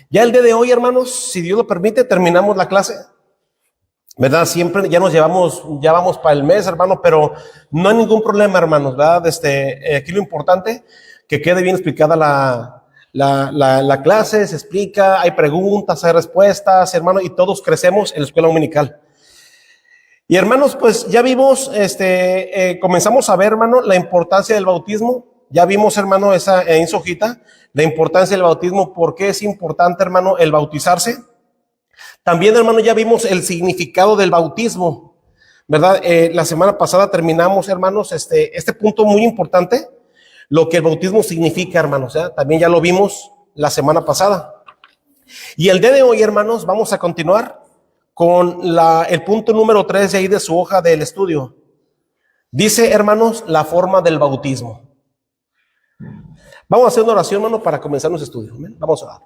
Ya el día de hoy, hermanos, si Dios lo permite, terminamos la clase, ¿verdad? Siempre ya ya vamos para el mes, hermano, pero no hay ningún problema, hermanos, ¿verdad? Aquí lo importante, que quede bien explicada la clase, se explica, hay preguntas, hay respuestas, hermano, y todos crecemos en la escuela dominical. Y hermanos, pues ya vimos, comenzamos a ver, hermano, la importancia del bautismo. Ya vimos, hermano, en su hojita, la importancia del bautismo, por qué es importante, hermano, el bautizarse. También, hermano, ya vimos el significado del bautismo, ¿verdad? La semana pasada terminamos, hermanos, este punto muy importante, lo que el bautismo significa, hermanos, ¿eh? También ya lo vimos la semana pasada. Y el día de hoy, hermanos, vamos a continuar con el punto número 3 de ahí de su hoja del estudio. Dice, hermanos, la forma del bautismo. Vamos a hacer una oración, hermano, para comenzar nuestro estudio. ¿Amén? Vamos a orar.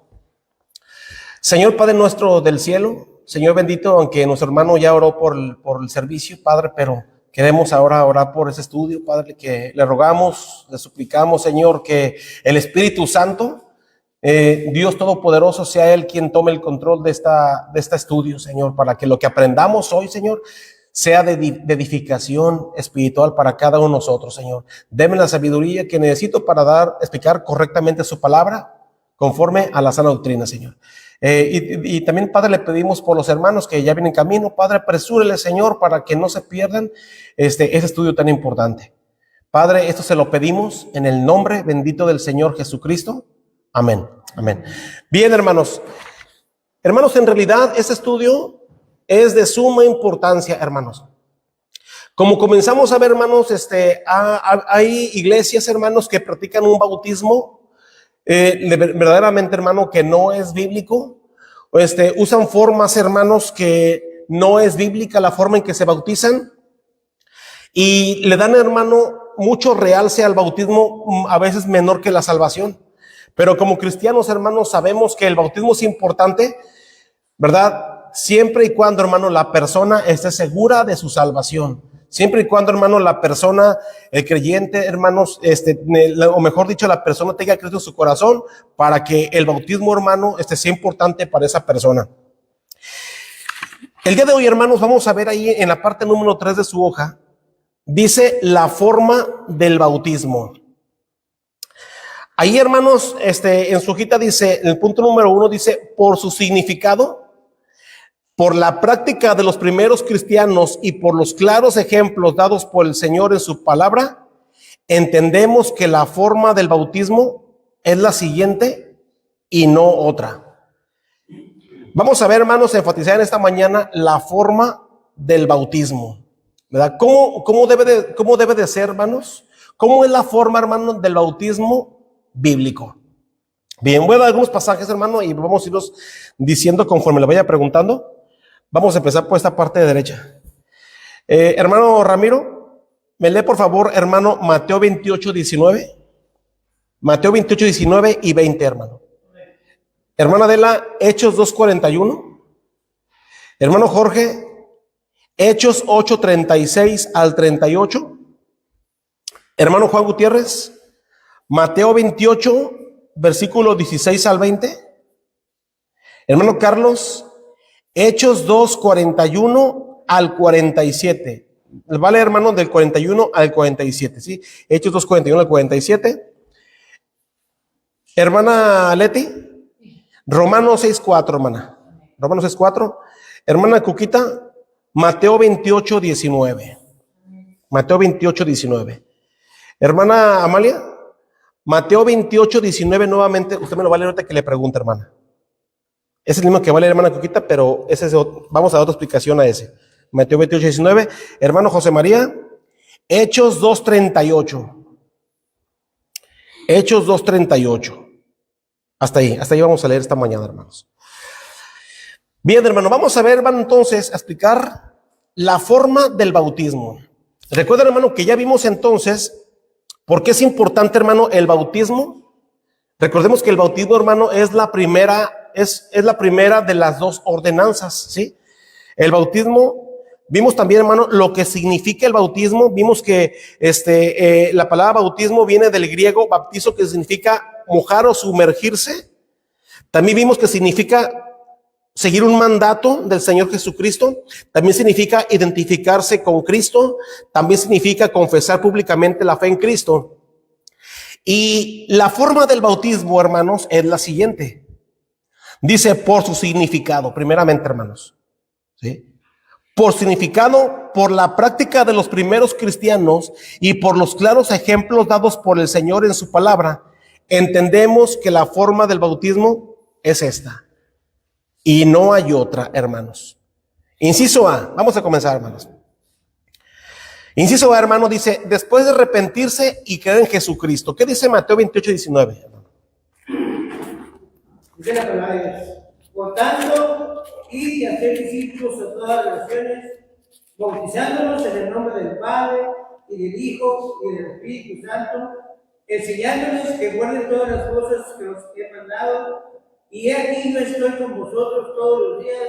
Señor Padre nuestro del cielo, Señor bendito, aunque nuestro hermano ya oró por el servicio, Padre, pero queremos ahora orar por ese estudio, Padre, que le rogamos, le suplicamos, Señor, que el Espíritu Santo, Dios Todopoderoso, sea Él quien tome el control de este estudio, Señor, para que lo que aprendamos hoy, Señor, sea de edificación espiritual para cada uno de nosotros, Señor. Deme la sabiduría que necesito para explicar correctamente su palabra conforme a la sana doctrina, Señor. Y también, Padre, le pedimos por los hermanos que ya vienen en camino, Padre, apresúrele, Señor, para que no se pierdan ese estudio tan importante. Padre, esto se lo pedimos en el nombre bendito del Señor Jesucristo. Amén, amén. Bien, hermanos. Hermanos, en realidad este estudio es de suma importancia, hermanos. Como comenzamos a ver, hermanos, hay iglesias, hermanos, que practican un bautismo verdaderamente, hermano, que no es bíblico. Usan formas, hermanos, que no es bíblica la forma en que se bautizan. Y le dan, hermano, mucho realce al bautismo, a veces menor que la salvación. Pero como cristianos, hermanos, sabemos que el bautismo es importante, ¿verdad? Siempre y cuando, hermano, la persona esté segura de su salvación. Siempre y cuando, hermano, la persona, el creyente, hermanos, o mejor dicho, la persona tenga Cristo en su corazón para que el bautismo, hermano, sea importante para esa persona. El día de hoy, hermanos, vamos a ver ahí en la parte número 3 de su hoja, dice la forma del bautismo. Ahí, hermanos, en su hojita dice, el punto número 1 dice, por su significado, por la práctica de los primeros cristianos y por los claros ejemplos dados por el Señor en su palabra, entendemos que la forma del bautismo es la siguiente y no otra. Vamos a ver, hermanos, enfatizar en esta mañana la forma del bautismo, ¿verdad? ¿Cómo debe de ser, hermanos? ¿Cómo es la forma, hermanos, del bautismo bíblico? Bien, voy a dar algunos pasajes, hermano, y vamos a irlos diciendo conforme le vaya preguntando. Vamos a empezar por esta parte de derecha. Hermano Ramiro, me lee por favor, hermano, Mateo 28, 19. Mateo 28, 19 y 20, hermano. Hermana Adela, Hechos 2, 41. Hermano Jorge, Hechos 8, 36 al 38. Hermano Juan Gutiérrez, Mateo 28, versículo 16 al 20. Hermano Carlos, Hechos 2, 41 al 47. Vale, hermano, del 41 al 47, ¿sí? Hechos 2, 41 al 47. Hermana Leti, Romanos 6, 4, hermana. Romanos 6, 4. Hermana Cuquita, Mateo 28, 19. Mateo 28, 19. Hermana Amalia, Mateo 28, 19 nuevamente. Usted me lo va a leer ahorita que le pregunte, hermana. Es el mismo que va a leer hermana Cuquita, pero vamos a dar otra explicación a ese. Mateo 28, 19. Hermano José María, Hechos 2, 38. Hechos 2, 38. Hasta ahí vamos a leer esta mañana, hermanos. Bien, hermano, vamos a ver, hermano, entonces, a explicar la forma del bautismo. Recuerden, hermano, que ya vimos entonces por qué es importante, hermano, el bautismo. Recordemos que el bautismo, hermano, es la primera de las dos ordenanzas, ¿sí? El bautismo, vimos también, hermano, lo que significa el bautismo. Vimos que la palabra bautismo viene del griego baptizo, que significa mojar o sumergirse. También vimos que significa seguir un mandato del Señor Jesucristo. También significa identificarse con Cristo. También significa confesar públicamente la fe en Cristo. Y la forma del bautismo, hermanos, es la siguiente. Dice por su significado, primeramente, hermanos. ¿Sí? Por significado, por la práctica de los primeros cristianos y por los claros ejemplos dados por el Señor en su palabra, entendemos que la forma del bautismo es esta. Y no hay otra, hermanos. Inciso A, vamos a comenzar, hermanos. Inciso A, hermano, dice, después de arrepentirse y creer en Jesucristo. ¿Qué dice Mateo 28:19? Dice la palabra de Dios. Por tanto, id y hacer discípulos a todas las naciones, bautizándolos en el nombre del Padre, y del Hijo, y del Espíritu Santo, enseñándoles que guarden todas las cosas que os he mandado, y he aquí yo estoy con vosotros todos los días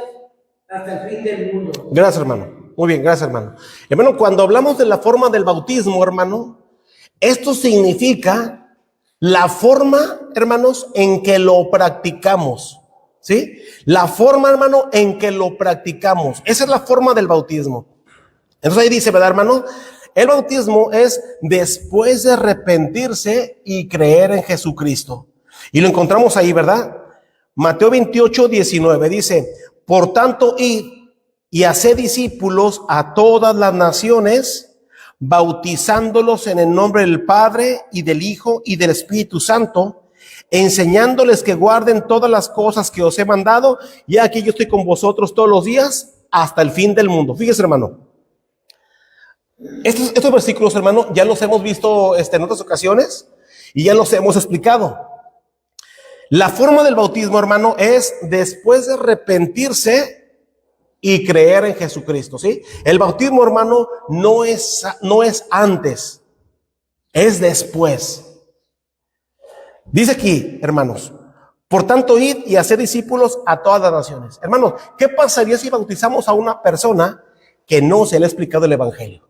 hasta el fin del mundo. Gracias, hermano. Muy bien, gracias, hermano. Hermano, cuando hablamos de la forma del bautismo, hermano, esto significa la forma, hermanos, en que lo practicamos. ¿Sí? La forma, hermano, en que lo practicamos. Esa es la forma del bautismo. Entonces ahí dice, ¿verdad, hermano? El bautismo es después de arrepentirse y creer en Jesucristo. Y lo encontramos ahí, ¿verdad? Mateo 28:19 dice, por tanto, id y haced discípulos a todas las naciones, bautizándolos en el nombre del Padre y del Hijo y del Espíritu Santo, enseñándoles que guarden todas las cosas que os he mandado, y aquí yo estoy con vosotros todos los días hasta el fin del mundo. Fíjese, hermano, estos versículos, hermano, ya los hemos visto en otras ocasiones y ya los hemos explicado. La forma del bautismo, hermano, es después de arrepentirse y creer en Jesucristo, ¿sí? El bautismo, hermano, no es antes, es después. Dice aquí, hermanos, por tanto, id y haced discípulos a todas las naciones. Hermanos, ¿qué pasaría si bautizamos a una persona que no se le ha explicado el evangelio?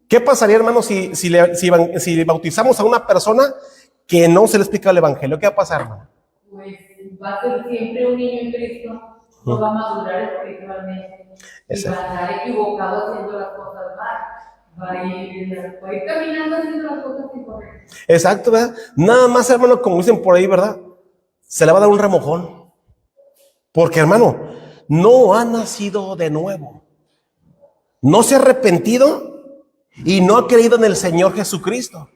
¿Qué pasaría, hermanos, si bautizamos a una persona que no se le ha explicado el evangelio? ¿Qué va a pasar, hermano? Pues va a ser siempre un niño en Cristo, no va a madurar espiritualmente, y va a estar equivocado haciendo las cosas mal. Va a ir caminando haciendo las cosas incorrectas. Exacto, ¿verdad? Nada más, hermano, como dicen por ahí, ¿verdad? Se le va a dar un remojón. Porque, hermano, no ha nacido de nuevo. No se ha arrepentido y no ha creído en el Señor Jesucristo.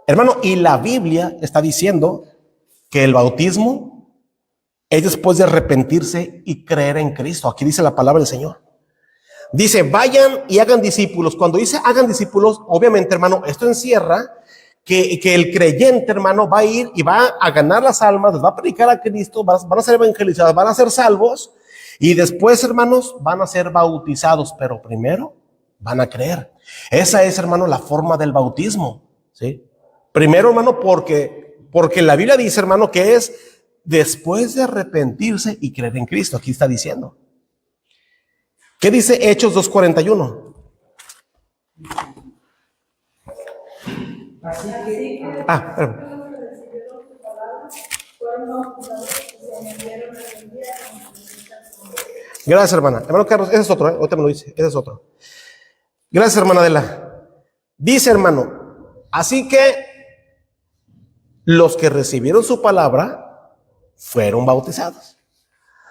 Hermano, y la Biblia está diciendo que el bautismo es después de arrepentirse y creer en Cristo. Aquí dice la palabra del Señor. Dice, vayan y hagan discípulos. Cuando dice hagan discípulos, obviamente, hermano, esto encierra que el creyente, hermano, va a ir y va a ganar las almas, les va a predicar a Cristo, van a ser evangelizados, van a ser salvos, y después, hermanos, van a ser bautizados, pero primero van a creer. Esa es, hermano, la forma del bautismo, ¿sí? Primero, hermano, porque la Biblia dice, hermano, que es después de arrepentirse y creer en Cristo. Aquí está diciendo. ¿Qué dice Hechos 2:41? Gracias, hermana. Hermano Carlos, ese es otro, ahorita me lo dice, ese es otro. Gracias, hermana Adela. Dice, hermano, así que los que recibieron su palabra fueron bautizados.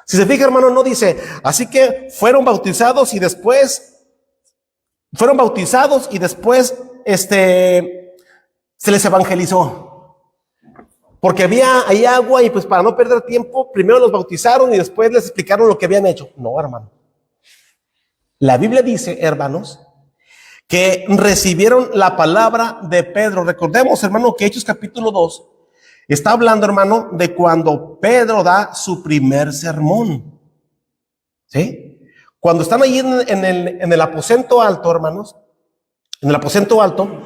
Si se fija, hermano, no dice, así que fueron bautizados y después se les evangelizó. Porque había ahí agua y pues para no perder tiempo, primero los bautizaron y después les explicaron lo que habían hecho. No, hermano. La Biblia dice, hermanos, que recibieron la palabra de Pedro. Recordemos, hermano, que Hechos capítulo 2 está hablando, hermano, de cuando Pedro da su primer sermón. ¿Sí? Cuando están allí en el aposento alto, hermanos, en el aposento alto,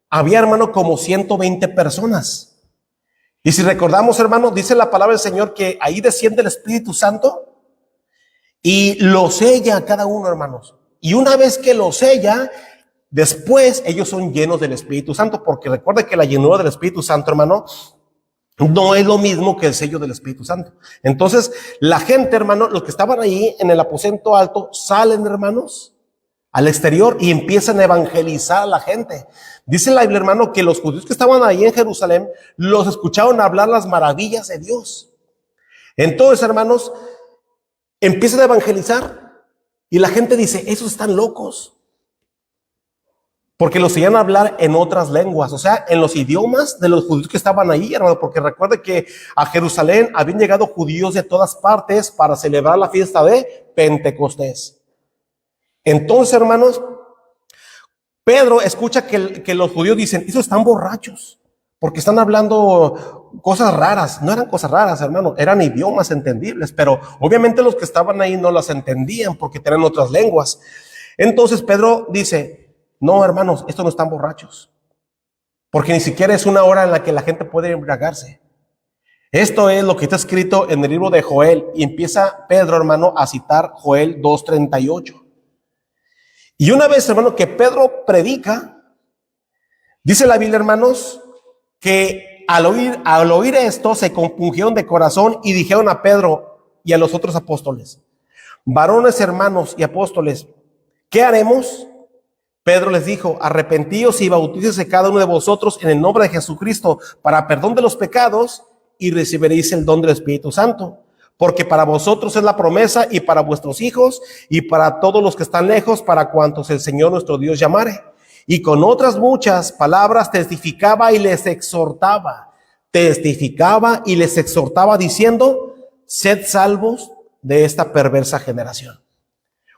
había, hermano, como 120 personas. Y si recordamos, hermano, dice la palabra del Señor que ahí desciende el Espíritu Santo y lo sella a cada uno, hermanos. Y una vez que lo sella, después ellos son llenos del Espíritu Santo, porque recuerda que la llenura del Espíritu Santo, hermano, no es lo mismo que el sello del Espíritu Santo. Entonces, la gente, hermano, los que estaban ahí en el aposento alto, salen, hermanos, al exterior y empiezan a evangelizar a la gente. Dice la Biblia, hermano, que los judíos que estaban ahí en Jerusalén los escucharon hablar las maravillas de Dios. Entonces, hermanos, empiezan a evangelizar y la gente dice, esos están locos. Porque los oían hablar en otras lenguas, o sea, en los idiomas de los judíos que estaban ahí, hermano, porque recuerde que a Jerusalén habían llegado judíos de todas partes para celebrar la fiesta de Pentecostés. Entonces, hermanos, Pedro escucha que los judíos dicen, esos están borrachos, porque están hablando cosas raras. No eran cosas raras, hermano, eran idiomas entendibles, pero obviamente los que estaban ahí no las entendían porque tenían otras lenguas. Entonces Pedro dice, no, hermanos, estos no están borrachos, porque ni siquiera es una hora en la que la gente puede embriagarse. Esto es lo que está escrito en el libro de Joel, y empieza Pedro, hermano, a citar Joel 2:38. Y una vez, hermano, que Pedro predica, dice la Biblia, hermanos, que al oír esto se compungieron de corazón y dijeron a Pedro y a los otros apóstoles, varones, hermanos y apóstoles, ¿qué haremos? Pedro les dijo, arrepentíos y bautícese cada uno de vosotros en el nombre de Jesucristo para perdón de los pecados y recibiréis el don del Espíritu Santo. Porque para vosotros es la promesa y para vuestros hijos y para todos los que están lejos, para cuantos el Señor nuestro Dios llamare. Y con otras muchas palabras testificaba y les exhortaba diciendo, sed salvos de esta perversa generación.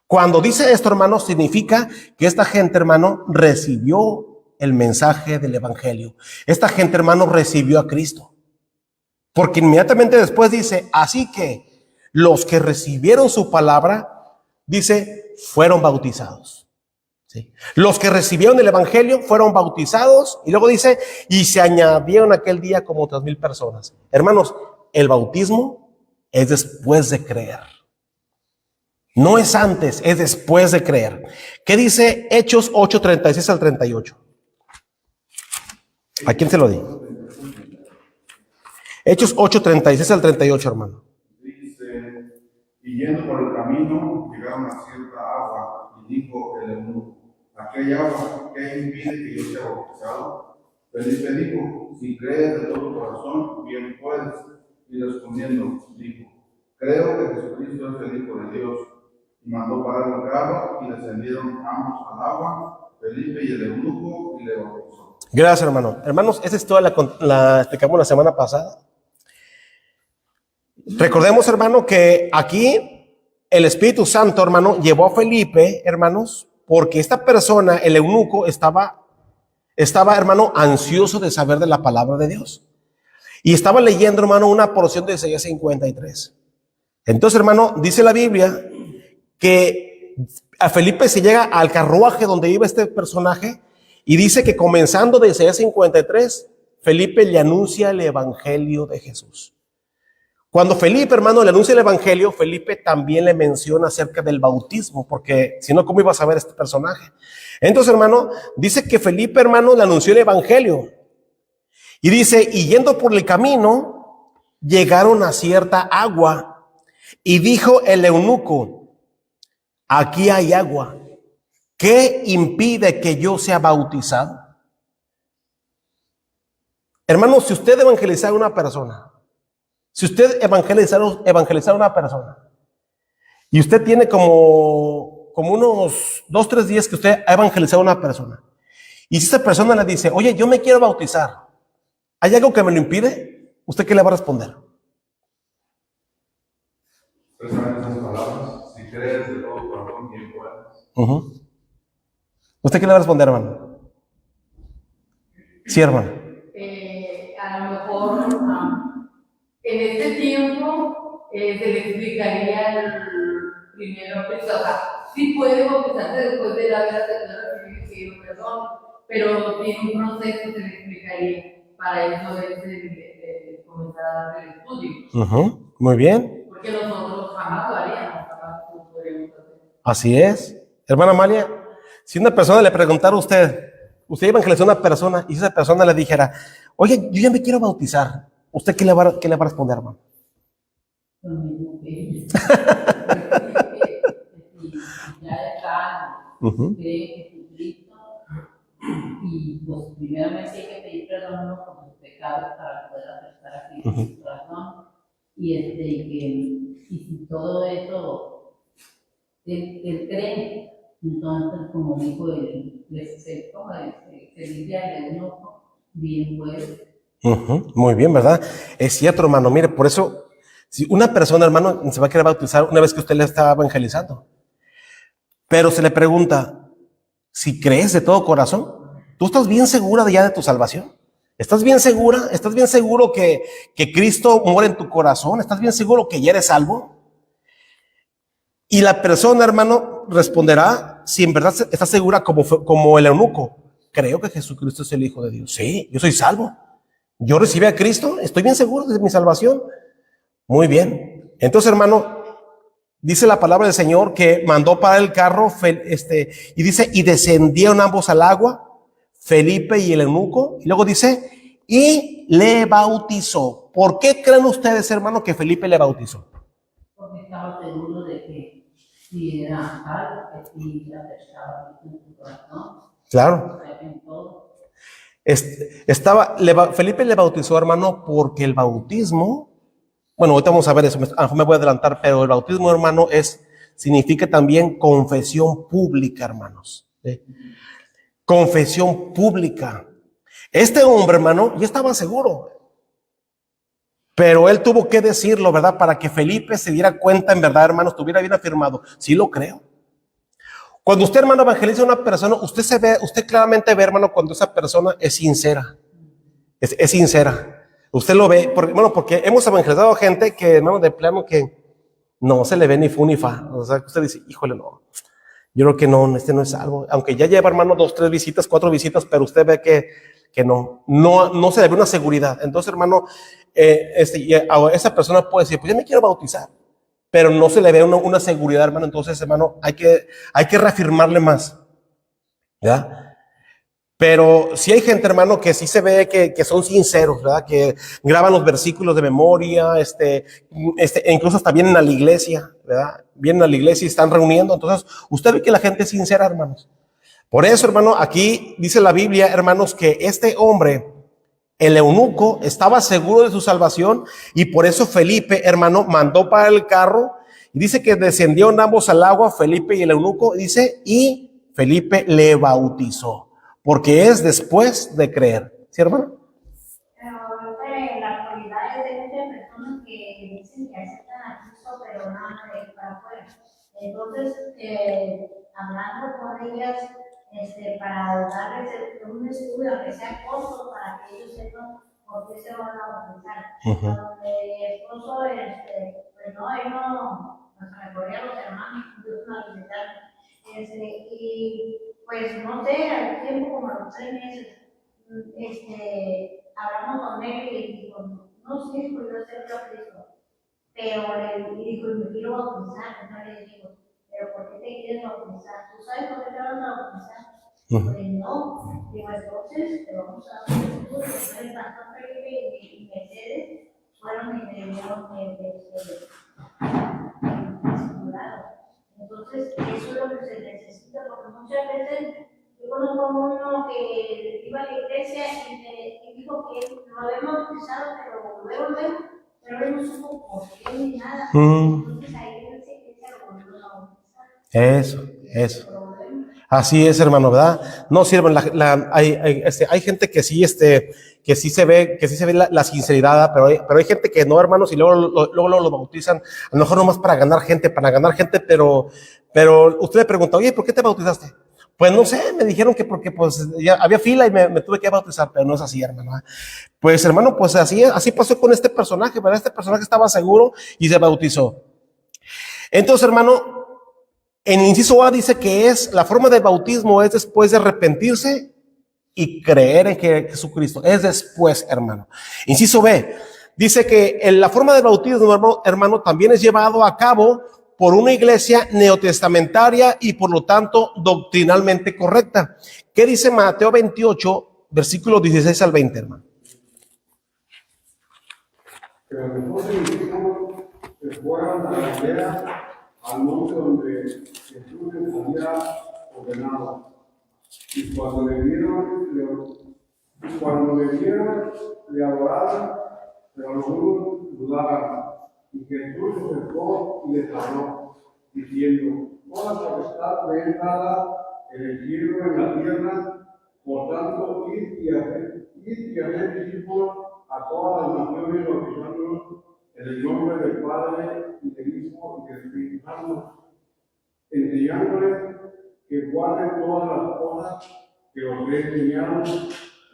Cuando dice esto, hermano, significa que esta gente, hermano, recibió el mensaje del evangelio. Esta gente, hermano, recibió a Cristo. Porque inmediatamente después dice, así que los que recibieron su palabra, dice, fueron bautizados. ¿Sí? Los que recibieron el evangelio fueron bautizados, y luego dice, y se añadieron aquel día como 3,000 personas. Hermanos, el bautismo es después de creer. No es antes, es después de creer. ¿Qué dice Hechos 8:36 al 38? ¿A quién se lo di? Hechos 8:36 al 38, hermano. Dice, y yendo por el camino, llegaron a cierta agua, y dijo el eunuco, ¿aquí hay agua? ¿Qué impide que yo sea bautizado? Felipe dijo, si crees de todo corazón, bien puedes. Y respondiendo, dijo, creo que Jesucristo es el Hijo de Dios. Y mandó parar el carro, y descendieron ambos al agua, Felipe y el eunuco, y le bautizó. Gracias, hermano. Hermanos, esa historia la explicamos la semana pasada. Recordemos, hermano, que aquí el Espíritu Santo, hermano, llevó a Felipe, hermanos, porque esta persona, el eunuco, estaba, hermano, ansioso de saber de la palabra de Dios. Y estaba leyendo, hermano, una porción de Isaías 53. Entonces, hermano, dice la Biblia que a Felipe se llega al carruaje donde iba este personaje, y dice que comenzando de Isaías 53, Felipe le anuncia el evangelio de Jesús. Cuando Felipe, hermano, le anuncia el evangelio, Felipe también le menciona acerca del bautismo, porque si no, ¿cómo iba a saber este personaje? Entonces, hermano, dice que Felipe, hermano, le anunció el evangelio. Y dice, y yendo por el camino, llegaron a cierta agua, y dijo el eunuco, aquí hay agua, ¿qué impide que yo sea bautizado? Hermano, si usted evangelizara a una persona, evangelizar a una persona, y usted tiene como unos 2-3 días que usted ha evangelizado a una persona, y si esa persona le dice, oye, yo me quiero bautizar, ¿hay algo que me lo impide? ¿Usted qué le va a responder? Precisamente esas palabras, si crees de todo corazón, bien puedes. ¿Usted qué le va a responder, hermano? Sí, hermano. A lo mejor en este tiempo se le explicaría primero, o sea, sí puede bautizarse después de la vida de perdón, pero tiene un proceso que se le explicaría para eso de comenzar a dar el estudio. Muy bien. Porque nosotros jamás lo haríamos, jamás lo podríamos hacer. Así es. Hermana Amalia, si una persona le preguntara a usted evangelizó a una persona y esa persona le dijera, oye, yo ya me quiero bautizar, ¿Usted qué le va a responder, hermano? Lo mismo que ellos. Ya está, Ujú. cree que Jesucristo, y pues primeramente hay que pedir perdón a uno por sus pecados para poder aceptar a Cristo en su corazón. Y si todo eso él cree, entonces como dijo Lidia de uno bien pues. Muy bien, ¿verdad? Es cierto, hermano. Mire, por eso, si una persona, hermano, se va a querer bautizar una vez que usted le está evangelizando, pero se le pregunta, si crees de todo corazón, ¿tú estás bien segura ya de tu salvación? ¿Estás bien segura? ¿Estás bien seguro que Cristo muere en tu corazón? ¿Estás bien seguro que ya eres salvo? Y la persona, hermano, responderá si en verdad está segura como el eunuco. Creo que Jesucristo es el Hijo de Dios. Sí, yo soy salvo. Yo recibí a Cristo, estoy bien seguro de mi salvación. Muy bien. Entonces, hermano, dice la palabra del Señor que mandó para el carro, y dice, y descendieron ambos al agua, Felipe y el eunuco, y luego dice, y le bautizó. ¿Por qué creen ustedes, hermano, que Felipe le bautizó? Porque estaba seguro de que si era salvo, que si la estaba en su corazón. Claro. En todo. Felipe le bautizó, hermano, porque el bautismo, bueno, ahorita vamos a ver eso, me voy a adelantar, pero el bautismo, hermano, significa también confesión pública, hermanos. ¿Sí? Confesión pública. Este hombre, hermano, ya estaba seguro, pero él tuvo que decirlo, ¿verdad? Para que Felipe se diera cuenta, en verdad, hermano, estuviera bien afirmado. Sí lo creo. Cuando usted, hermano, evangeliza a una persona, usted claramente ve, hermano, cuando esa persona es sincera. Es sincera. Usted lo ve, porque hemos evangelizado a gente que, hermano, de plano que no se le ve ni fu ni fa. O sea, usted dice, híjole, no. Yo creo que no, este no es salvo. Aunque ya lleva, hermano, 2, 3 visitas, 4 visitas, pero usted ve que no se le ve una seguridad. Entonces, hermano, esa persona puede decir, pues yo me quiero bautizar, pero no se le ve una seguridad, hermano. Entonces, hermano, hay que reafirmarle más, ¿ya? Pero si hay gente, hermano, que sí se ve que son sinceros, ¿verdad? Que graban los versículos de memoria, e incluso hasta vienen a la iglesia, ¿verdad? Vienen a la iglesia y están reuniendo. Entonces, usted ve que la gente es sincera, hermanos. Por eso, hermano, aquí dice la Biblia, hermanos, que este hombre, el eunuco, estaba seguro de su salvación, y por eso Felipe, hermano, mandó para el carro, y dice que descendieron ambos al agua, Felipe y el eunuco, dice, y Felipe le bautizó. Porque es después de creer. ¿Sí, hermano? Pero en la actualidad hay muchas personas que dicen que aceptan a Cristo, pero nada de para afuera. Entonces, hablando con ellas, para darles un estudio, aunque sea corto, para que ellos sepan por qué se van a bautizar. Mi esposo, pues no, él no, me corría los hermanos, incluso a visitar. Y pues no sé, al tiempo como a los 3 meses, hablamos con él y dijo, no sé, pues yo acepto a Cristo, pero le dijo, me quiero bautizar. Entonces le digo, pero ¿por qué te quieres bautizar? ¿Tú sabes por qué te vas a bautizar? Pues no. Digo, entonces te vamos a dar un estudio. El pastor Felipe y Mercedes fueron y me dieron Entonces, eso es lo que se necesita, porque muchas veces yo conozco a uno que iba a la iglesia y dijo que lo habían bautizado, pero él no supo por qué ni nada. Entonces ahí él se lo volvió a bautizar. Eso. Así es, hermano, ¿verdad? No sirven. Hay gente que sí, que sí se ve la sinceridad, pero hay gente que no, hermanos, y luego lo bautizan, a lo mejor nomás para ganar gente, pero usted le pregunta, oye, ¿por qué te bautizaste? Pues no sé, me dijeron que porque pues ya había fila y me tuve que bautizar, pero no es así, hermano. Pues, hermano, pues así pasó con este personaje, ¿verdad? Este personaje estaba seguro y se bautizó. Entonces, hermano, en inciso A dice que la forma de bautismo es después de arrepentirse y creer en Jesucristo. Es después, hermano. Inciso B dice que la forma de bautismo, hermano, también es llevado a cabo por una iglesia neotestamentaria y por lo tanto doctrinalmente correcta. ¿Qué dice Mateo 28, versículos 16 al 20, hermano? Pero después de discípulos se fueron a la aldea, al monte donde Jesús les había ordenado. Y cuando le vieron, le adoraron, pero algunos dudaban. Y Jesús se acercó y les habló, diciendo: toda potestad me es dada en el cielo y en la tierra, por tanto, id y haced discípulos a todas las naciones, bautizándolos en el nombre del Padre, y del Hijo, y del Espíritu Santo, enseñándoles que guarden todas las cosas que os he enseñado,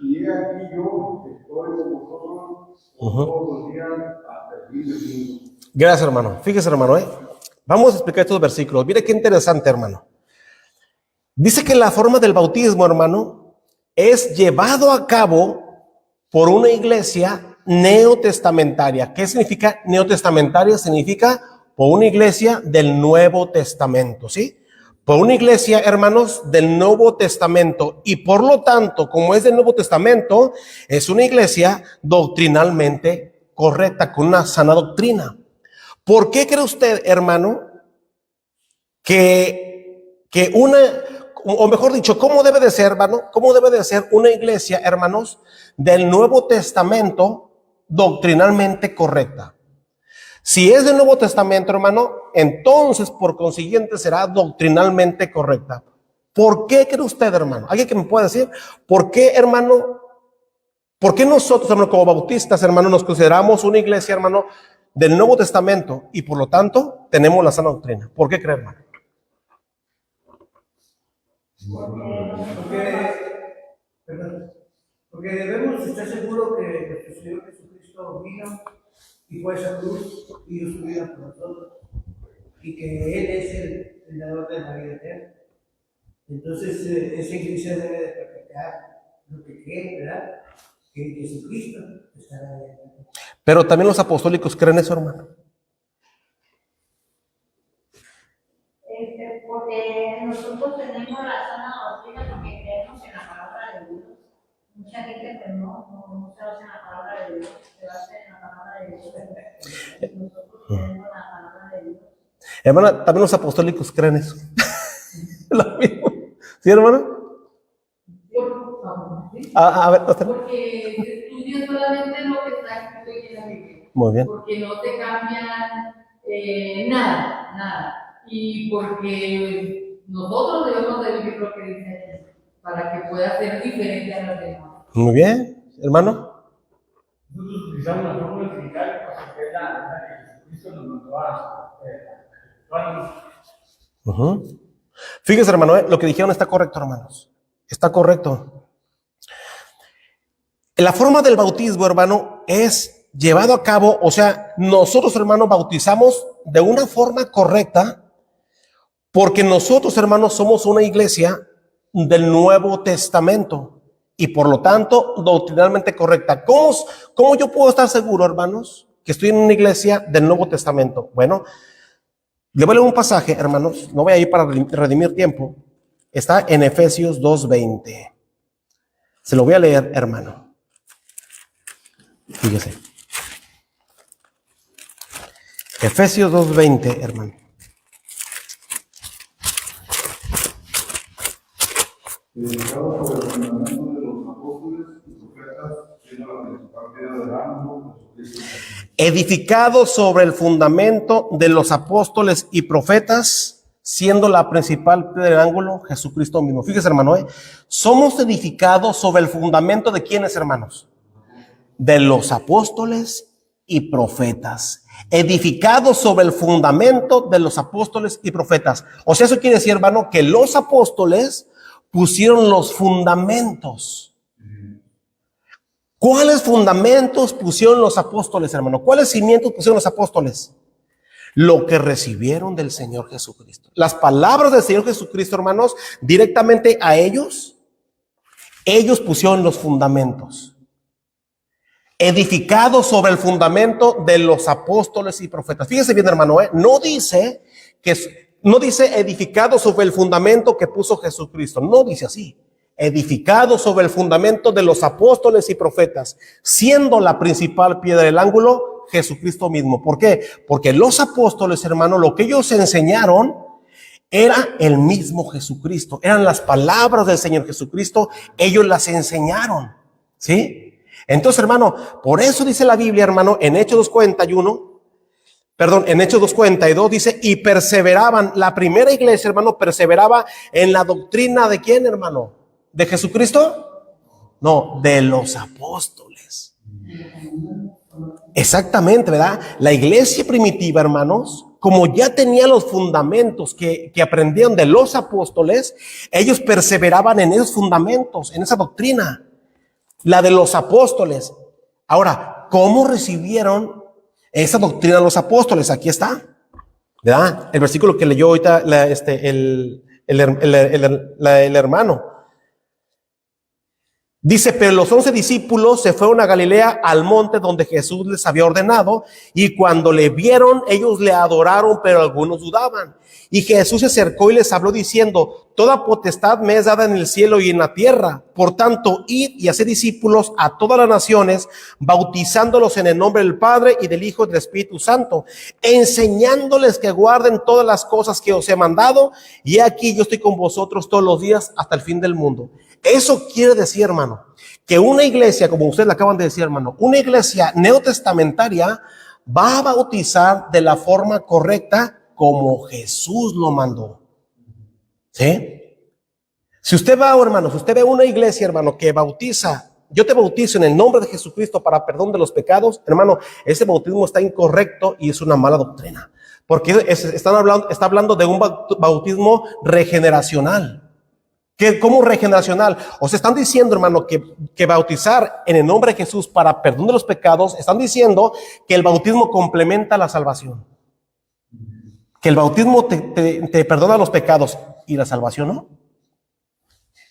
y he aquí yo estoy con vosotros todos los días hasta el fin del mundo. Gracias, hermano. Fíjese, hermano, vamos a explicar estos versículos. Mire qué interesante, hermano. Dice que la forma del bautismo, hermano, es llevado a cabo por una iglesia neotestamentaria. ¿Qué significa neotestamentaria? Significa por una iglesia del Nuevo Testamento, ¿sí? Por una iglesia, hermanos, del Nuevo Testamento. Y por lo tanto, como es del Nuevo Testamento, es una iglesia doctrinalmente correcta, con una sana doctrina. ¿Por qué cree usted, hermano, que una, o mejor dicho, cómo debe de ser, hermano, cómo debe de ser una iglesia, hermanos, del Nuevo Testamento doctrinalmente correcta? Si es del Nuevo Testamento, hermano, entonces por consiguiente será doctrinalmente correcta. ¿Por qué cree usted, hermano? ¿Alguien que me pueda decir? ¿Por qué, hermano? ¿Por qué nosotros, hermano, como bautistas, hermano, nos consideramos una iglesia, hermano, del Nuevo Testamento y por lo tanto tenemos la sana doctrina? ¿Por qué cree, hermano? Porque debemos estar seguros que nuestro Señor Jesucristo vino y fue a esa cruz y dio su vida por nosotros, y que Él es el dador de la vida eterna. Entonces, esa iglesia debe de practicar lo que quiere, ¿verdad? Que Jesucristo estará ahí. Pero también los apostólicos creen eso, hermano. Porque nosotros tenemos la sana doctrina porque creemos en la palabra de Dios. Mucha gente pues no se basa en la palabra de Dios, se basa en la palabra de Dios. Nosotros tenemos la palabra de Dios. Hermana, también los apostólicos creen eso. Lo mismo. ¿Sí, hermano? A ver, porque estudias solamente lo que está escrito en la Biblia. muy bien. Porque no te cambian nada. Y porque nosotros debemos de vivir lo que dice para que pueda ser diferente a los demás. Muy bien, hermano. Nosotros utilizamos la fórmula trinitaria porque es la que Jesucristo nos mandó a Fíjese, hermano, lo que dijeron está correcto, hermanos. Está correcto. La forma del bautismo, hermano, es llevado a cabo, o sea, nosotros, hermanos, bautizamos de una forma correcta porque nosotros, hermanos, somos una iglesia del Nuevo Testamento y por lo tanto doctrinalmente correcta. ¿Cómo yo puedo estar seguro, hermanos, que estoy en una iglesia del Nuevo Testamento? Bueno, le voy a leer un pasaje, hermanos, no voy a ir para redimir tiempo. Está en Efesios 2:20. Se lo voy a leer, hermano. Fíjese. Efesios 2:20, hermano. Dedicado por el fundamento de los apóstoles y profetas, siendo la principal piedra del ángulo, Jesucristo. Edificado sobre el fundamento de los apóstoles y profetas, siendo la principal piedra del ángulo, Jesucristo mismo. Fíjese, hermano, somos edificados sobre el fundamento de ¿quiénes, hermanos? De los apóstoles y profetas. Edificados sobre el fundamento de los apóstoles y profetas. O sea, eso quiere decir, hermano, que los apóstoles pusieron los fundamentos. ¿Cuáles fundamentos pusieron los apóstoles, hermano? ¿Cuáles cimientos pusieron los apóstoles? Lo que recibieron del Señor Jesucristo. Las palabras del Señor Jesucristo, hermanos, directamente a ellos pusieron los fundamentos. Edificados sobre el fundamento de los apóstoles y profetas. Fíjese bien, hermano, no dice edificado sobre el fundamento que puso Jesucristo. No dice así. Edificado sobre el fundamento de los apóstoles y profetas, siendo la principal piedra del ángulo Jesucristo mismo. ¿Por qué? Porque los apóstoles, hermano, lo que ellos enseñaron era el mismo Jesucristo. Eran las palabras del Señor Jesucristo. Ellos las enseñaron. ¿Sí? Entonces, hermano, por eso dice la Biblia, hermano, en Hechos 2:41, en Hechos 2:42 dice, y perseveraban. La primera iglesia, hermano, perseveraba en la doctrina ¿de quién, hermano? ¿De Jesucristo? No, de los apóstoles. Exactamente, ¿verdad? La iglesia primitiva, hermanos, como ya tenía los fundamentos que aprendieron de los apóstoles, ellos perseveraban en esos fundamentos, en esa doctrina, la de los apóstoles. Ahora, ¿cómo recibieron esa doctrina los apóstoles? Aquí está, ¿verdad? El versículo que leyó ahorita el hermano. Dice, pero los 11 discípulos se fueron a Galilea, al monte donde Jesús les había ordenado, y cuando le vieron, ellos le adoraron, pero algunos dudaban. Y Jesús se acercó y les habló diciendo, toda potestad me es dada en el cielo y en la tierra. Por tanto, id y haced discípulos a todas las naciones, bautizándolos en el nombre del Padre y del Hijo y del Espíritu Santo, enseñándoles que guarden todas las cosas que os he mandado, y aquí yo estoy con vosotros todos los días hasta el fin del mundo. Eso quiere decir, hermano, que una iglesia, como ustedes le acaban de decir, hermano, una iglesia neotestamentaria va a bautizar de la forma correcta como Jesús lo mandó. ¿Sí? Si usted va, hermano, si usted ve una iglesia, hermano, que bautiza, yo te bautizo en el nombre de Jesucristo para perdón de los pecados, hermano, ese bautismo está incorrecto y es una mala doctrina. Porque está hablando de un bautismo regeneracional. ¿Cómo regeneracional? O sea, están diciendo, hermano, que bautizar en el nombre de Jesús para perdón de los pecados, están diciendo que el bautismo complementa la salvación. Que el bautismo te perdona los pecados y la salvación no.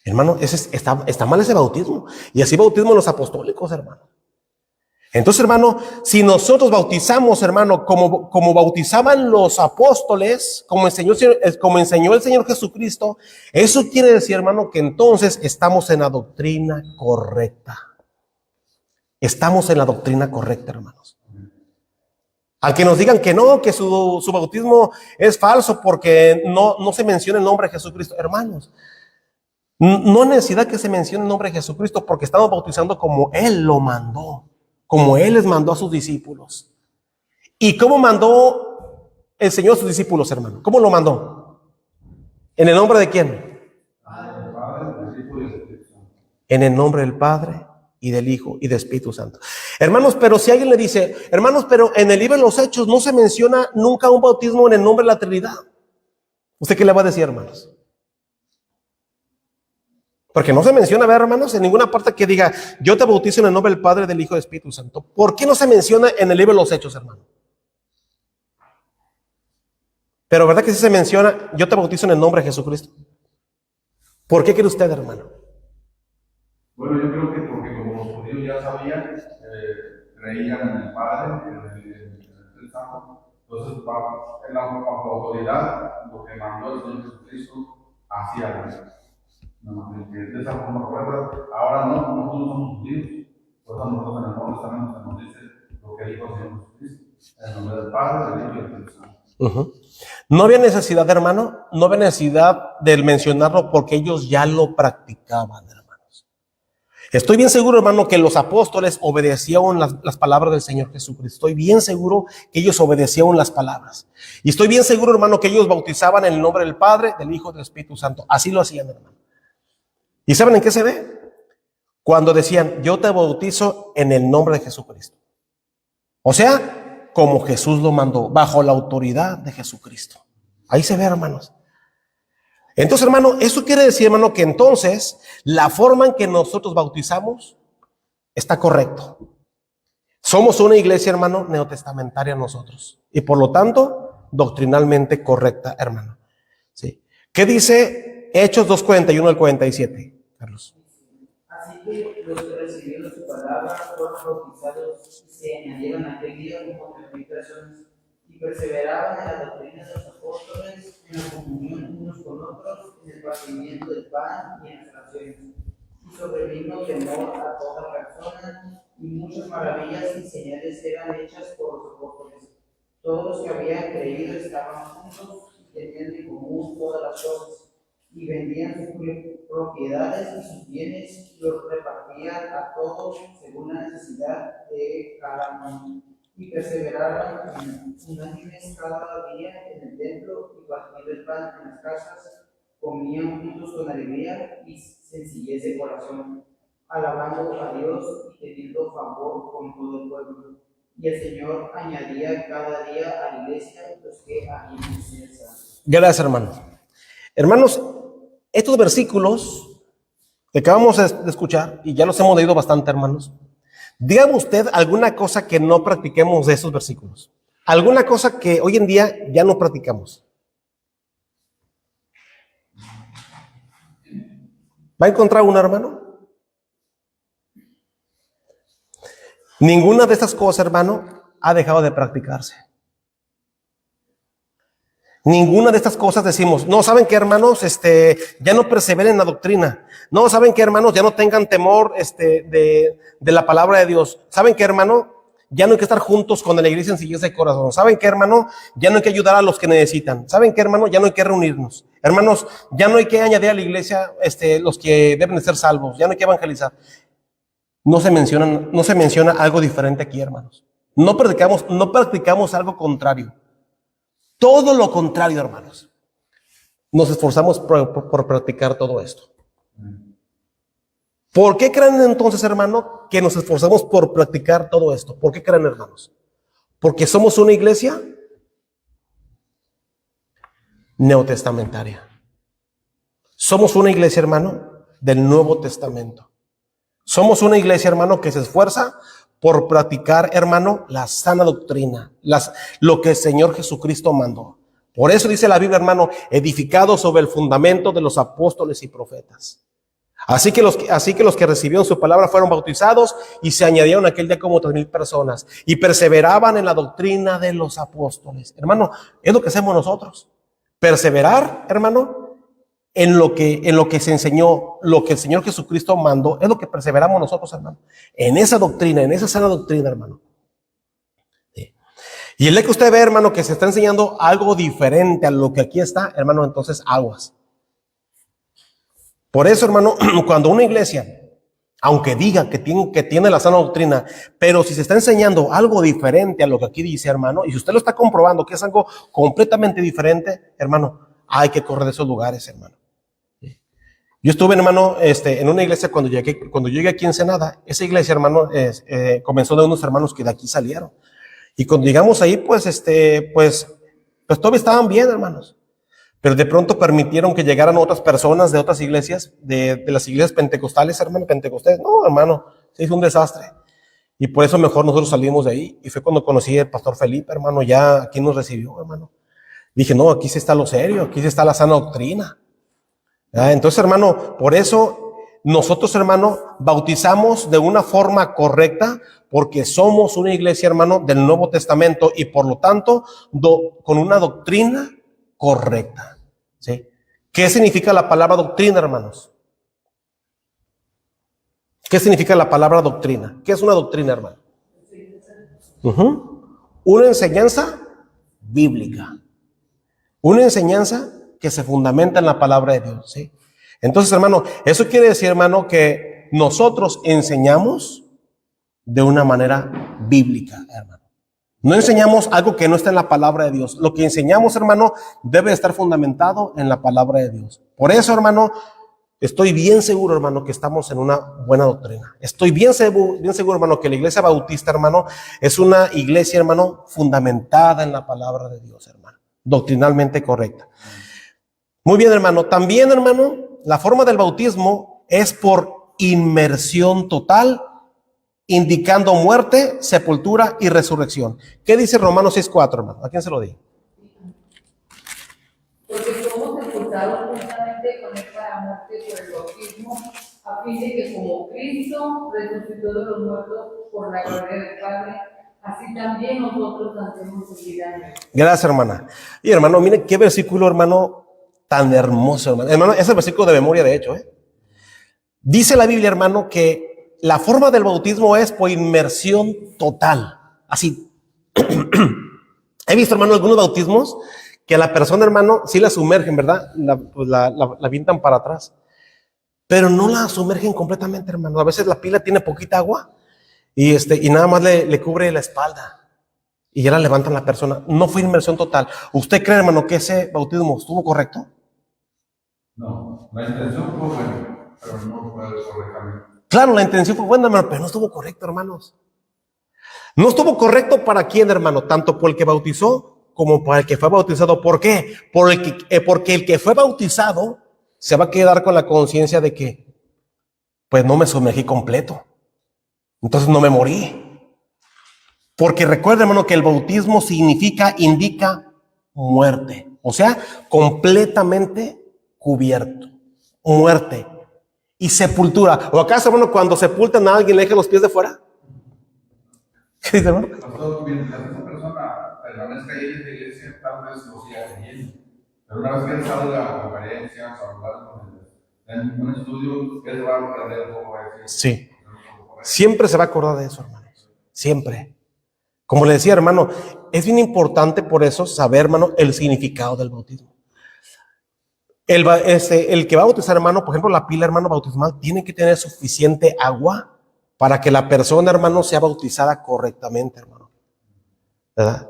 Hermano, está mal ese bautismo. Y así bautismo los apostólicos, hermano. Entonces, hermano, si nosotros bautizamos, hermano, como bautizaban los apóstoles, como enseñó el Señor Jesucristo, eso quiere decir, hermano, que entonces estamos en la doctrina correcta. Estamos en la doctrina correcta, hermanos. Al que nos digan que no, que su bautismo es falso porque no se menciona el nombre de Jesucristo, hermanos. No hay necesidad que se mencione el nombre de Jesucristo porque estamos bautizando como Él lo mandó. Como Él les mandó a sus discípulos. ¿Y cómo mandó el Señor a sus discípulos, hermano? ¿Cómo lo mandó? ¿En el nombre de quién? En el nombre del Padre y del Hijo y del Espíritu Santo. Hermanos, pero si alguien le dice, hermanos, pero en el libro de los Hechos no se menciona nunca un bautismo en el nombre de la Trinidad. ¿Usted qué le va a decir, hermanos? Porque no se menciona, ¿verdad, hermanos? En ninguna parte que diga, yo te bautizo en el nombre del Padre, del Hijo y del Espíritu Santo. ¿Por qué no se menciona en el libro de los Hechos, hermano? Pero ¿verdad que sí se menciona, yo te bautizo en el nombre de Jesucristo? ¿Por qué cree usted, hermano? Bueno, yo creo que porque como los judíos ya sabían, creían en el Padre, en el Espíritu Santo. Entonces, en la autoridad, lo que mandó el Señor Jesucristo, hacía de esa forma correcta. Ahora no, nosotros no somos judíos. Por eso nosotros en el Nuevo Testamento se nos dice lo que dijo el Señor Jesucristo, en el nombre del Padre, del Hijo y del Espíritu Santo. No había necesidad, hermano, no había necesidad de mencionarlo porque ellos ya lo practicaban, hermanos. Estoy bien seguro, hermano, que los apóstoles obedecieron las palabras del Señor Jesucristo. Estoy bien seguro que ellos obedecieron las palabras. Y estoy bien seguro, hermano, que ellos bautizaban en el nombre del Padre, del Hijo y del Espíritu Santo. Así lo hacían, hermano. ¿Y saben en qué se ve? Cuando decían, yo te bautizo en el nombre de Jesucristo. O sea, como Jesús lo mandó, bajo la autoridad de Jesucristo. Ahí se ve, hermanos. Entonces, hermano, eso quiere decir, hermano, que entonces la forma en que nosotros bautizamos está correcto. Somos una iglesia, hermano, neotestamentaria nosotros. Y por lo tanto, doctrinalmente correcta, hermano. ¿Sí? ¿Qué dice Hechos 2:41 al 47, Carlos? Así que los que recibieron su palabra fueron bautizados y se añadieron aquel día como 3,000 personas y perseveraban en la doctrina de los apóstoles, en la comunión unos con otros, en el partimiento del pan y en las oraciones. Y sobrevino temor a toda persona, y muchas maravillas y señales eran hechas por los apóstoles. Todos los que habían creído estaban juntos y tenían en común todas las cosas, y vendían sus propiedades y sus bienes y los repartían a todos según la necesidad de cada uno. Y perseveraban unánimes cada día en el templo y partiendo el pan en las casas, comían juntos con alegría y sencillez de corazón, alabando a Dios y teniendo favor con todo el pueblo. Y el Señor añadía cada día a la iglesia los que habían sido salvos. Gracias, hermano. Hermanos, estos versículos que acabamos de escuchar, y ya los hemos leído bastante, hermanos, dígame usted alguna cosa que no practiquemos de esos versículos. Alguna cosa que hoy en día ya no practicamos. ¿Va a encontrar una, hermano? Ninguna de estas cosas, hermano, ha dejado de practicarse. Ninguna de estas cosas decimos, no, ¿saben qué, hermanos? Ya no perseveren en la doctrina. No, ¿saben qué, hermanos? Ya no tengan temor de la palabra de Dios. ¿Saben qué, hermano? Ya no hay que estar juntos con la iglesia en sencillez de corazón. ¿Saben qué, hermano? Ya no hay que ayudar a los que necesitan. ¿Saben qué, hermano? Ya no hay que reunirnos. Hermanos, ya no hay que añadir a la iglesia los que deben de ser salvos. Ya no hay que evangelizar. No se menciona algo diferente aquí, hermanos. No practicamos algo contrario. Todo lo contrario, hermanos. Nos esforzamos por practicar todo esto. ¿Por qué creen entonces, hermano, que nos esforzamos por practicar todo esto? ¿Por qué creen, hermanos? Porque somos una iglesia neotestamentaria. Somos una iglesia, hermano, del Nuevo Testamento. Somos una iglesia, hermano, que se esfuerza por practicar, hermano, la sana doctrina, lo que el Señor Jesucristo mandó. Por eso dice la Biblia, hermano, edificado sobre el fundamento de los apóstoles y profetas. Así que los que recibieron su palabra fueron bautizados y se añadieron aquel día como 3,000 personas y perseveraban en la doctrina de los apóstoles. Hermano, es lo que hacemos nosotros. Perseverar, hermano, en lo que se enseñó, lo que el Señor Jesucristo mandó, es lo que perseveramos nosotros, hermano. En esa doctrina, en esa sana doctrina, hermano. Sí. Y el día que usted ve, hermano, que se está enseñando algo diferente a lo que aquí está, hermano, entonces aguas. Por eso, hermano, cuando una iglesia, aunque diga que tiene la sana doctrina, pero si se está enseñando algo diferente a lo que aquí dice, hermano, y si usted lo está comprobando que es algo completamente diferente, hermano, hay que correr de esos lugares, hermano. Yo estuve, hermano, en una iglesia cuando llegué aquí en Ensenada. Esa iglesia, hermano, comenzó de unos hermanos que de aquí salieron. Y cuando llegamos ahí, pues todos estaban bien, hermanos. Pero de pronto permitieron que llegaran otras personas de otras iglesias, de las iglesias pentecostales, hermano, pentecostales. No, hermano, se hizo un desastre. Y por eso mejor nosotros salimos de ahí. Y fue cuando conocí al pastor Felipe, hermano, ya aquí nos recibió, hermano. Dije, no, aquí sí está lo serio, aquí sí está la sana doctrina. Entonces, hermano, por eso nosotros, hermano, bautizamos de una forma correcta, porque somos una iglesia, hermano, del Nuevo Testamento y por lo tanto, con una doctrina correcta. ¿Sí? ¿Qué significa la palabra doctrina, hermanos? ¿Qué significa la palabra doctrina? ¿Qué es una doctrina, hermano? Una enseñanza bíblica. Una enseñanza que se fundamenta en la palabra de Dios, ¿sí? Entonces, hermano, eso quiere decir, hermano, que nosotros enseñamos de una manera bíblica, hermano. No enseñamos algo que no está en la palabra de Dios. Lo que enseñamos, hermano, debe estar fundamentado en la palabra de Dios. Por eso, hermano, estoy bien seguro, hermano, que estamos en una buena doctrina. Estoy bien seguro, hermano, que la iglesia bautista, hermano, es una iglesia, hermano, fundamentada en la palabra de Dios, hermano. Doctrinalmente correcta. Muy bien, hermano. También, hermano, la forma del bautismo es por inmersión total, indicando muerte, sepultura y resurrección. ¿Qué dice Romanos 6:4, hermano? ¿A quién se lo di? Porque somos sepultados juntamente con él para muerte por el bautismo, a fin de que como Cristo resucitó de los muertos por la gloria del Padre, así también nosotros hacemos vida en él. Gracias, hermana. Y hermano, mire qué versículo, hermano, tan hermoso, hermano. Hermano, ese versículo de memoria, de hecho, Dice la Biblia, hermano, que la forma del bautismo es por inmersión total. Así. He visto, hermano, algunos bautismos que a la persona, hermano, sí la sumergen, ¿verdad? La avientan para atrás. Pero no la sumergen completamente, hermano. A veces la pila tiene poquita agua y nada más le cubre la espalda. Y ya la levantan la persona. No fue inmersión total. ¿Usted cree, hermano, que ese bautismo estuvo correcto? No, la intención fue buena, pero no fue correctamente. Claro, la intención fue buena, hermano, pero no estuvo correcto, hermanos. No estuvo correcto para quién, hermano, tanto por el que bautizó como para el que fue bautizado. ¿Por qué? Porque el que fue bautizado se va a quedar con la conciencia de que, pues no me sumergí completo. Entonces no me morí. Porque recuerda, hermano, que el bautismo indica muerte. O sea, completamente cubierto. Muerte y sepultura. ¿O acaso, hermano, cuando sepultan a alguien le dejan los pies de fuera? ¿Qué dice, hermano? Pastor, mientras esa persona permanezca ahí en esa iglesia, tal vez lo siga teniendo. Pero una vez que él salga a conferencias, a hablar con él, en un estudio, él va a perder un poco de eso. Sí. Siempre se va a acordar de eso, hermanos. Siempre. Como le decía, hermano, es bien importante por eso saber, hermano, el significado del bautismo. El que va a bautizar, hermano, por ejemplo, la pila, hermano, bautismal, tiene que tener suficiente agua para que la persona, hermano, sea bautizada correctamente, hermano. ¿Verdad?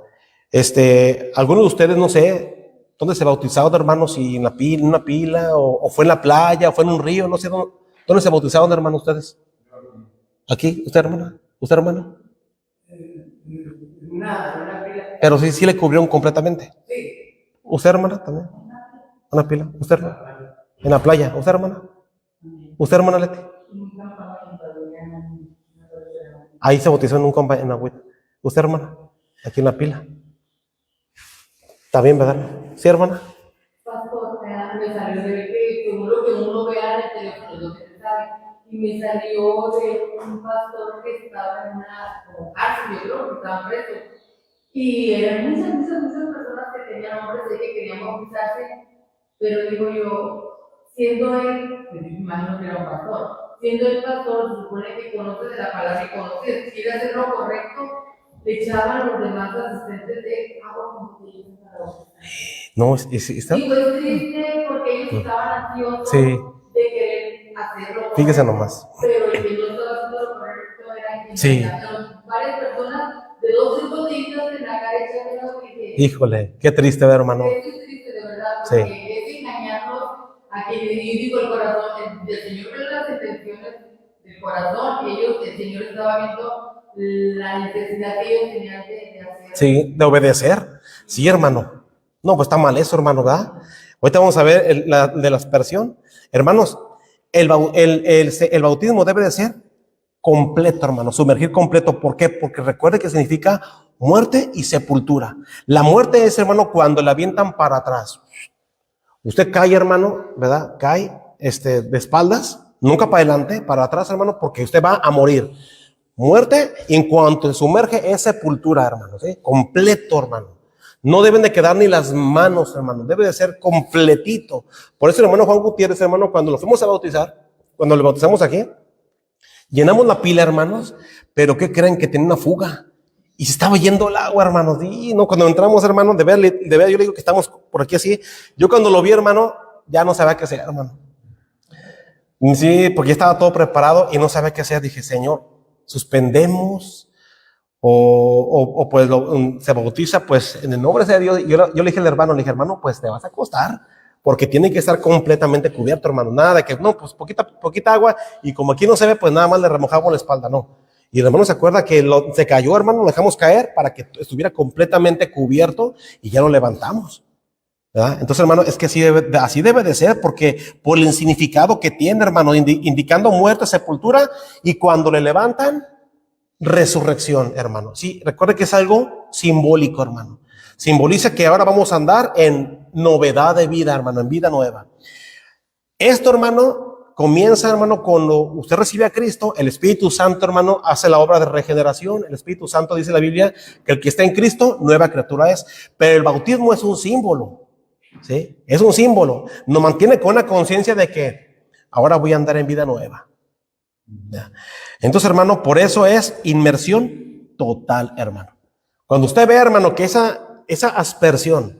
Algunos de ustedes, no sé, ¿dónde se bautizaron, hermano? Si en una pila, o fue en la playa, o fue en un río, no sé, ¿dónde se bautizaron, hermano, ustedes? ¿Aquí? ¿Usted, hermana? ¿Usted, hermano? Una pila. Pero sí le cubrieron completamente. Sí. ¿Usted, hermana, también? Una pila. ¿Usted, hermana? En la playa. ¿Usted, hermana? ¿Usted, hermana Leti? Ahí se bautizó en agüita. ¿Usted, hermana? Aquí en la pila. Está bien, ¿verdad? ¿Sí, hermana? Pastor, me salió de que según lo que uno vea en el teléfono, es lo que se sabe. Y me salió de un pastor que estaba en una cárcel, yo creo que estaba preso. Y eran muchas personas que tenían hombres de que querían bautizarse, pero digo yo, siendo él, pues me imagino que era un pastor, siendo el pastor, se supone que conoce de la palabra y conoce, quiere hacer lo correcto, le echaban a los demás asistentes de agua como que ellos para bautizar. No, ¿está? Y fue triste porque ellos estaban ansiosos Sí. de querer hacerlo. Fíjese nomás. Pero el que no estaba haciendo lo correcto era quien Sí. varias personas de 2 botellitas en la cara echando las que Híjole, qué triste ver, hermano. eso es triste de verdad, Sí. porque es engañarlos a quien le digo el corazón, el Señor ve las intenciones del corazón, el Señor estaba viendo la necesidad que ellos tenían de hacer. Sí, de obedecer. Sí, hermano. No, pues está mal eso, hermano, ¿verdad? Ahorita vamos a ver de la aspersión. Hermanos, el bautismo debe de ser completo, hermano, sumergir completo. ¿Por qué? Porque recuerde que significa muerte y sepultura. La muerte es, hermano, cuando la avientan para atrás. Usted cae, hermano, ¿verdad? Cae de espaldas, nunca para adelante, para atrás, hermano, porque usted va a morir. Muerte, y en cuanto se sumerge, es sepultura, hermano, ¿sí? Completo, hermano. No deben de quedar ni las manos, hermano. Debe de ser completito. Por eso el hermano Juan Gutiérrez, hermano, cuando lo fuimos a bautizar, cuando le bautizamos aquí, llenamos la pila, hermanos, pero ¿qué creen? Que tenía una fuga. Y se estaba yendo el agua, hermanos. Y no, cuando entramos, hermano, de ver, yo le digo que estamos por aquí así. Yo cuando lo vi, hermano, ya no sabía qué hacer, hermano. Sí, porque ya estaba todo preparado y no sabía qué hacer. Dije, Señor, suspendemos o pues se bautiza, pues en el nombre de Dios. Yo le dije al hermano, pues te vas a acostar, porque tiene que estar completamente cubierto, hermano. Nada de que, no, pues poquita agua, y como aquí no se ve, pues nada más le remojamos la espalda, no. Y el hermano se acuerda que se cayó, hermano, lo dejamos caer para que estuviera completamente cubierto y ya lo levantamos, ¿verdad? Entonces, hermano, es que así debe de ser, porque por el significado que tiene, hermano, indicando muerte, sepultura, y cuando le levantan, resurrección, hermano. Sí, recuerde que es algo simbólico, hermano. Simboliza que ahora vamos a andar en novedad de vida, hermano, en vida nueva. Esto, hermano, comienza, hermano, cuando usted recibe a Cristo. El Espíritu Santo, hermano, hace la obra de regeneración. El Espíritu Santo, dice la Biblia, que el que está en Cristo, nueva criatura es. Pero el bautismo es un símbolo, ¿sí? Es un símbolo. Nos mantiene con la conciencia de que ahora voy a andar en vida nueva. Ya. Entonces, hermano, por eso es inmersión total, hermano. Cuando usted ve, hermano, que esa aspersión,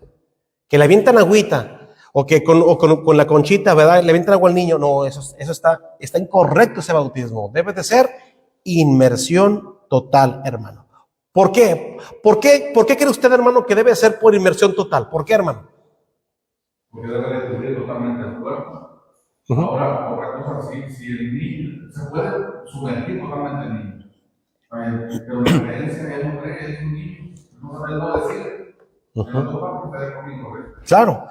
que le avientan agüita, o que con la conchita, ¿verdad? Le avientan agua al niño, no, eso está incorrecto ese bautismo. Debe de ser inmersión total, hermano. ¿Por qué? ¿Por qué cree usted, hermano, que debe ser por inmersión total? ¿Por qué, hermano? Porque debe de cubrir totalmente el cuerpo. Uh-huh. Ahora, otra cosa, si el niño se puede sumergir totalmente el niño, pero la creencia él no cree que es un niño, él no decir, claro,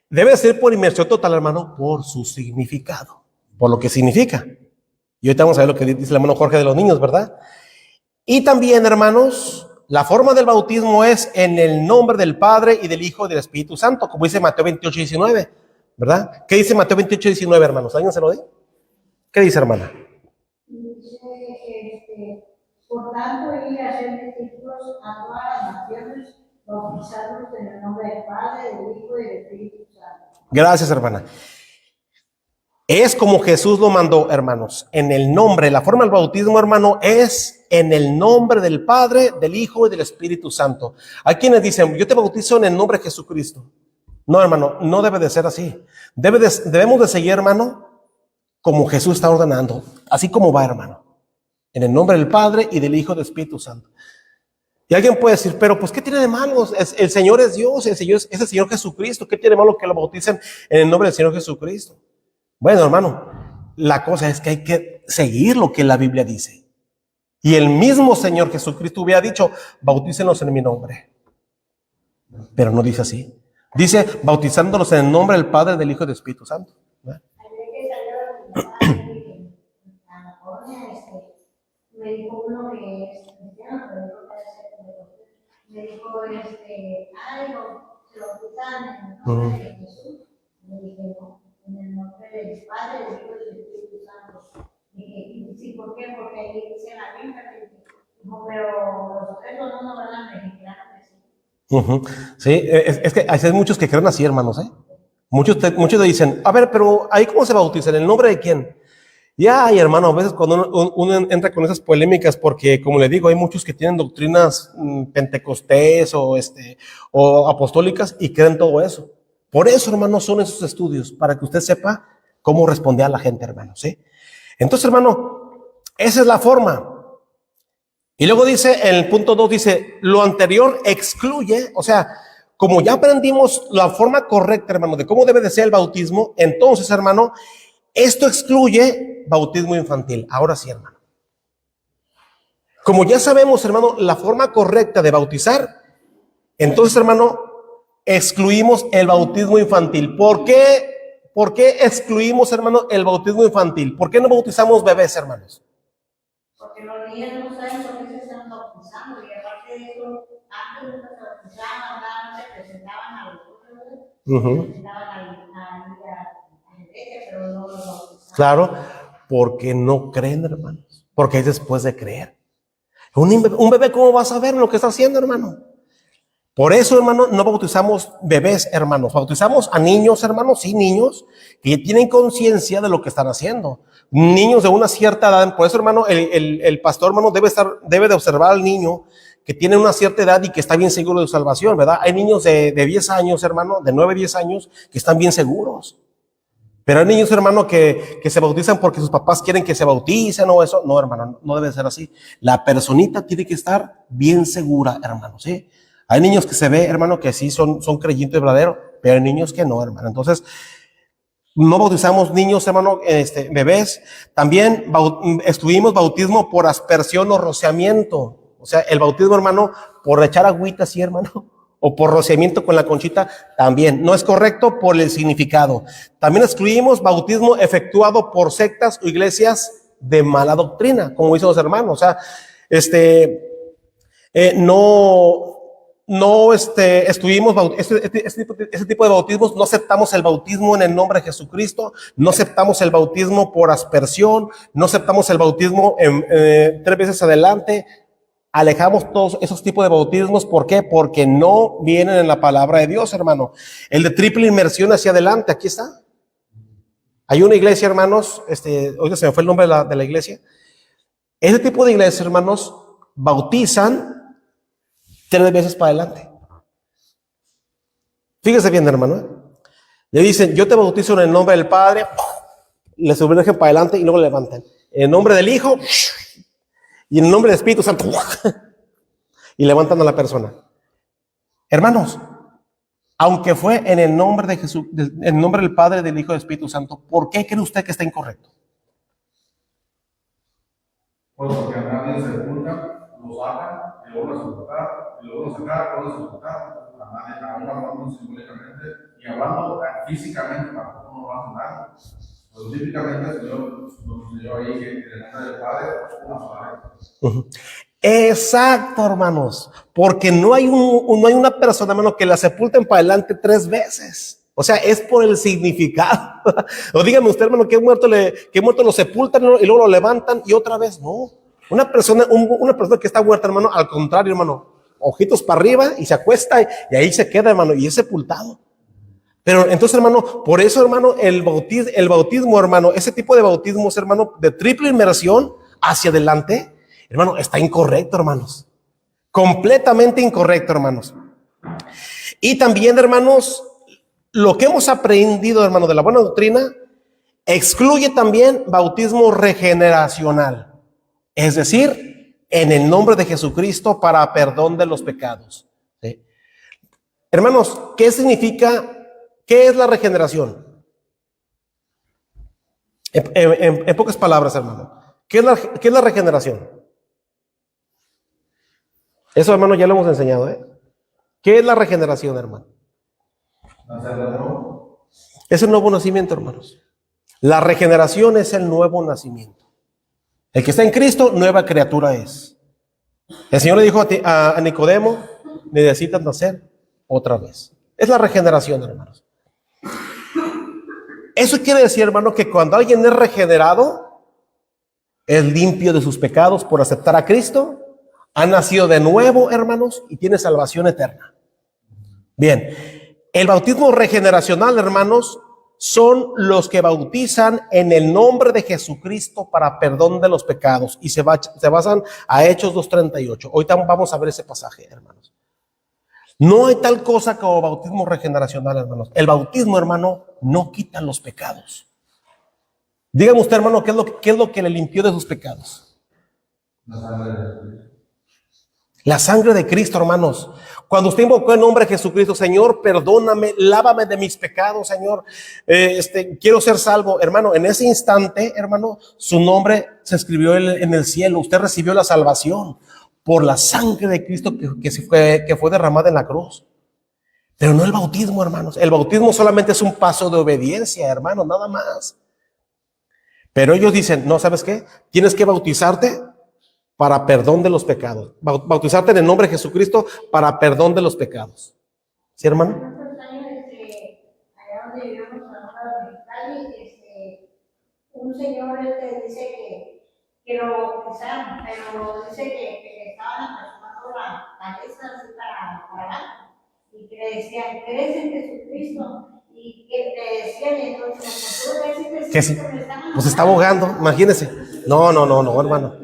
debe ser por inmersión total, hermano, por su significado, por lo que significa. Y ahorita vamos a ver lo que dice el hermano Jorge de los niños, ¿verdad? Y también, hermanos, la forma del bautismo es en el nombre del Padre y del Hijo y del Espíritu Santo, como dice Mateo 28:19, ¿verdad? ¿Qué dice Mateo 28:19, hermanos? ¿Alguien se lo dice? ¿Qué dice, hermana? Dice, por tanto, ir a hacer discípulos a todas las naciones, bautizarlos en el nombre del Padre, del Hijo y del Espíritu Santo. Gracias, hermana. Es como Jesús lo mandó, hermanos, en el nombre, la forma del bautismo, hermano, es en el nombre del Padre, del Hijo y del Espíritu Santo. Hay quienes dicen, yo te bautizo en el nombre de Jesucristo. No, hermano, no debe de ser así. Debemos de seguir, hermano, como Jesús está ordenando, así como va, hermano, en el nombre del Padre y del Hijo y del Espíritu Santo. Y alguien puede decir, pero pues, ¿qué tiene de malo? El Señor es Dios, es el Señor Jesucristo. ¿Qué tiene de malo que lo bauticen en el nombre del Señor Jesucristo? Bueno, hermano, la cosa es que hay que seguir lo que la Biblia dice. Y el mismo Señor Jesucristo hubiera dicho, bautícenlos en mi nombre. Pero no dice así. Dice, bautizándolos en el nombre del Padre, del Hijo y del Espíritu Santo. Me dijo uno que es cristiano, pero no puede ser. Me dijo, ay, se lo quitan en el nombre de Jesús. Le dije, no, en el nombre del Padre, del Hijo y del Espíritu Santo. Dije, sí, ¿por qué? Porque ahí dice la Biblia. Dijo, pero los tres son uno, ¿verdad? Me dije, claro que sí. Sí, es que hay muchos que creen así, hermanos, ¿eh? Muchos le dicen, a ver, pero ¿ahí cómo se bautiza? ¿En el nombre de quién? Ya, y hermano, a veces cuando uno entra con esas polémicas, porque como le digo, hay muchos que tienen doctrinas pentecostés o apostólicas y creen todo eso. Por eso, hermano, son esos estudios, para que usted sepa cómo responder a la gente, hermano, ¿sí? Entonces, hermano, esa es la forma. Y luego dice, en el punto 2 dice, lo anterior excluye, o sea, como ya aprendimos la forma correcta, hermano, de cómo debe de ser el bautismo, entonces, hermano, esto excluye bautismo infantil. Ahora sí, hermano. Como ya sabemos, hermano, la forma correcta de bautizar, entonces, hermano, excluimos el bautismo infantil. ¿Por qué excluimos, hermano, el bautismo infantil? ¿Por qué no bautizamos bebés, hermanos? Porque los niños no saben por qué se están bautizando. Y aparte de eso, antes de que se bautizaban, ahora se presentaban a los otros, se presentaban a la iglesia, pero no los bautizaban. Claro, porque no creen, hermanos. Porque es después de creer. Un bebé, ¿cómo va a saber lo que está haciendo, hermano? Por eso, hermano, no bautizamos bebés, hermanos. Bautizamos a niños, hermanos, sí, niños que tienen conciencia de lo que están haciendo. Niños de una cierta edad. Por eso, hermano, el pastor, hermano, debe de observar al niño que tiene una cierta edad y que está bien seguro de su salvación, ¿verdad? Hay niños de 10 años, hermano, de 9, 10 años, que están bien seguros. Pero hay niños, hermano, que se bautizan porque sus papás quieren que se bauticen o eso. No, hermano, no debe ser así. La personita tiene que estar bien segura, hermano, ¿sí? Hay niños que se ve, hermano, que sí son creyentes verdaderos, pero hay niños que no, hermano. Entonces, no bautizamos niños, hermano, bebés. También excluimos bautismo por aspersión o rociamiento. O sea, el bautismo, hermano, por echar agüita, sí, hermano, o por rociamiento con la conchita, también. No es correcto por el significado. También excluimos bautismo efectuado por sectas o iglesias de mala doctrina, como dicen los hermanos. O sea, excluimos ese tipo de bautismos. No aceptamos el bautismo en el nombre de Jesucristo, no aceptamos el bautismo por aspersión, no aceptamos el bautismo 3 veces adelante. Alejamos todos esos tipos de bautismos. ¿Por qué? Porque no vienen en la palabra de Dios, hermano. El de triple inmersión hacia adelante, aquí está. Hay una iglesia, hermanos, oiga, se me fue el nombre de la iglesia. Ese tipo de iglesias, hermanos, bautizan 3 veces para adelante. Fíjese bien, hermano, ¿eh? Le dicen, yo te bautizo en el nombre del Padre, le sumergen para adelante y luego le levantan. En el nombre del Hijo y en el nombre del Espíritu Santo y levantan a la persona. Hermanos, aunque fue en el nombre de Jesús, en el nombre del Padre, del Hijo y del Espíritu Santo, ¿por qué cree usted que está incorrecto? Porque a nadie se sepulta, lo sacan, y luego lo sepultar, y luego lo sacar, luego lo sepultar. A nadie, hablando simbólicamente, y hablando físicamente, tampoco nos va a sonar. Pero típicamente el Señor nos enseñó ahí que en el nombre del Padre, una sola vez. Exacto, hermanos, porque no hay una persona, hermano, que la sepulten para adelante 3 veces. O sea, es por el significado. O dígame usted, hermano, que muerto lo sepultan y luego lo levantan y otra vez. No, una persona que está muerta, hermano, al contrario, hermano, ojitos para arriba y se acuesta y ahí se queda, hermano, y es sepultado. Pero entonces, hermano, por eso, hermano, el bautismo, hermano, ese tipo de bautismos, hermano, de triple inmersión hacia adelante, hermano, está incorrecto, hermanos. Completamente incorrecto, hermanos. Y también, hermanos, lo que hemos aprendido, hermano, de la buena doctrina, excluye también bautismo regeneracional. Es decir, en el nombre de Jesucristo para perdón de los pecados. ¿Sí? Hermanos, ¿qué significa? ¿Qué es la regeneración? En pocas palabras, hermano. ¿Qué es la regeneración? Eso, hermano, ya lo hemos enseñado, ¿eh? ¿Qué es la regeneración, hermano? Es el nuevo nacimiento, hermanos. La regeneración es el nuevo nacimiento. El que está en Cristo, nueva criatura es. El Señor le dijo a Nicodemo, necesitas nacer otra vez. Es la regeneración, hermanos. Eso quiere decir, hermano, que cuando alguien es regenerado, es limpio de sus pecados por aceptar a Cristo, ha nacido de nuevo, hermanos, y tiene salvación eterna. Bien, el bautismo regeneracional, hermanos, son los que bautizan en el nombre de Jesucristo para perdón de los pecados y se basan a Hechos 2:38. Hoy vamos a ver ese pasaje, hermanos. No hay tal cosa como bautismo regeneracional, hermanos. El bautismo, hermano, no quita los pecados. Dígame usted, hermano, ¿qué es lo que le limpió de sus pecados? La sangre de Cristo, hermanos. Cuando usted invocó el nombre de Jesucristo, Señor, perdóname, lávame de mis pecados, Señor. Quiero ser salvo, hermano. En ese instante, hermano, su nombre se escribió en el cielo. Usted recibió la salvación por la sangre de Cristo que fue derramada en la cruz. Pero no el bautismo, hermanos. El bautismo solamente es un paso de obediencia, hermano, nada más. Pero ellos dicen, no, ¿sabes qué? Tienes que bautizarte para perdón de los pecados. Bautizarte en el nombre de Jesucristo para perdón de los pecados. ¿Sí, hermano? Hace años, allá donde vivíamos ahora en Mexicali, un señor dice que lo bautizaron, pero dice que le estaban aproximando la cabeza así para abajo y que le decían, ¿crees en Jesucristo? Y que le decían, entonces, ¿tú crees en Jesucristo? Que sí. Pues está ahogando, imagínese. No, hermano.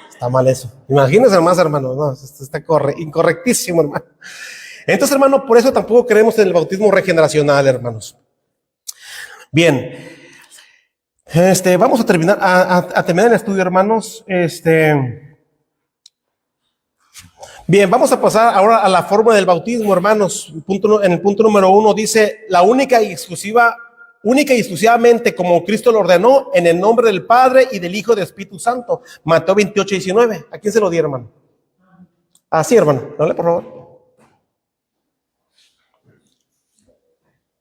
Está mal eso. Imagínense más, hermano. No, está incorrectísimo, hermano. Entonces, hermano, por eso tampoco creemos en el bautismo regeneracional, hermanos. Bien. Vamos a terminar el estudio, hermanos. Bien, vamos a pasar ahora a la forma del bautismo, hermanos. En el punto número 1 dice, la única y exclusivamente como Cristo lo ordenó, en el nombre del Padre y del Hijo y del Espíritu Santo. Mateo 28:19. ¿A quién se lo di, hermano? Así, hermano. Dale, por favor.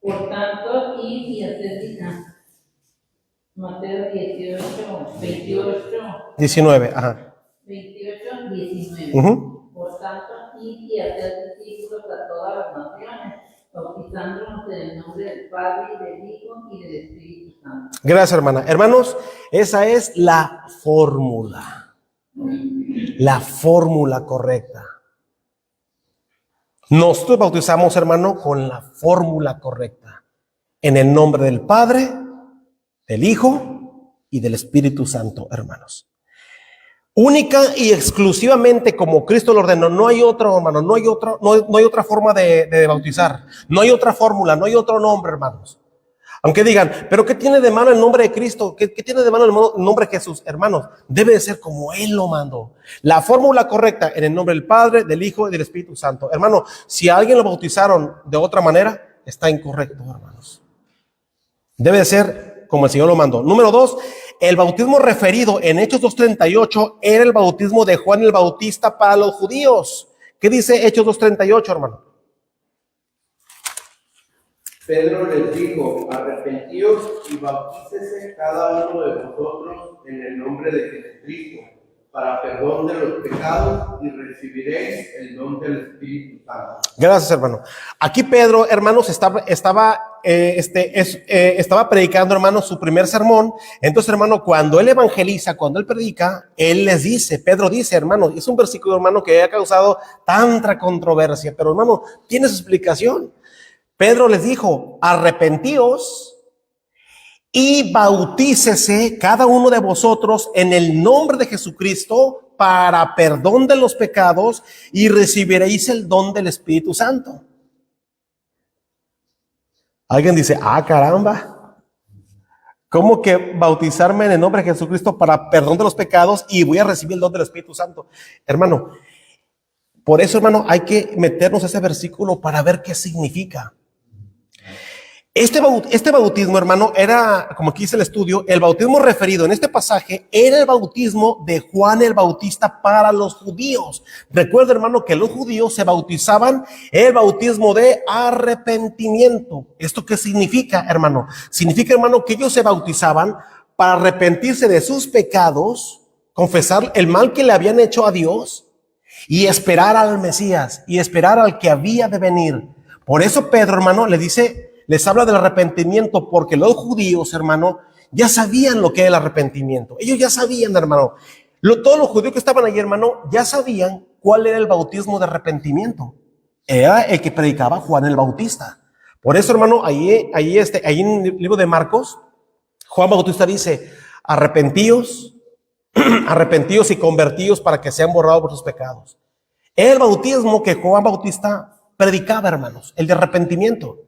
Por tanto, id y haced discípulos. Mateo 28, 19, ajá. 28, 19. Por tanto, id y haced discípulos a todas las naciones, bautizándonos en el nombre del Padre y del Hijo y del Espíritu Santo. Gracias, hermana. Hermanos, esa es la fórmula. La fórmula correcta. Nosotros bautizamos, hermano, con la fórmula correcta. En el nombre del Padre, del Hijo y del Espíritu Santo, hermanos. Única y exclusivamente como Cristo lo ordenó. No hay otro, hermano, no hay otra forma de bautizar. No hay otra fórmula, no hay otro nombre, hermanos. Aunque digan, pero ¿qué tiene de malo el nombre de Cristo? ¿Qué tiene de malo el nombre de Jesús? Hermanos, debe de ser como Él lo mandó. La fórmula correcta en el nombre del Padre, del Hijo y del Espíritu Santo. Hermano, si a alguien lo bautizaron de otra manera, está incorrecto, hermanos. Debe de ser como el Señor lo mandó. Número 2, el bautismo referido en Hechos 2:38 era el bautismo de Juan el Bautista para los judíos. ¿Qué dice Hechos 2:38, hermano? Pedro les dijo: arrepentíos y bautícese cada uno de vosotros en el nombre de Jesucristo para perdón de los pecados y recibiréis el don del Espíritu Santo. Gracias, hermano. Aquí Pedro, hermanos, estaba predicando, hermanos, su primer sermón. Entonces, hermano, cuando él evangeliza, cuando él predica, él les dice, Pedro dice, hermano, es un versículo, hermano, que ha causado tanta controversia, pero, hermano, tiene su explicación. Pedro les dijo: arrepentíos y bautícese cada uno de vosotros en el nombre de Jesucristo para perdón de los pecados y recibiréis el don del Espíritu Santo. Alguien dice: ah, caramba, ¿cómo que bautizarme en el nombre de Jesucristo para perdón de los pecados y voy a recibir el don del Espíritu Santo? Hermano, por eso, hermano, hay que meternos a ese versículo para ver qué significa. Este bautismo, hermano, era, como aquí dice el estudio, el bautismo referido en este pasaje era el bautismo de Juan el Bautista para los judíos. Recuerda, hermano, que los judíos se bautizaban el bautismo de arrepentimiento. ¿Esto qué significa, hermano? Significa, hermano, que ellos se bautizaban para arrepentirse de sus pecados, confesar el mal que le habían hecho a Dios y esperar al Mesías y esperar al que había de venir. Por eso Pedro, hermano, les habla del arrepentimiento, porque los judíos, hermano, ya sabían lo que era el arrepentimiento. Ellos ya sabían, hermano. Todos los judíos que estaban allí, hermano, ya sabían cuál era el bautismo de arrepentimiento. Era el que predicaba Juan el Bautista. Por eso, hermano, ahí en el libro de Marcos, Juan Bautista dice: arrepentíos y convertíos para que sean borrados vuestros pecados. El bautismo que Juan Bautista predicaba, hermanos, el de arrepentimiento.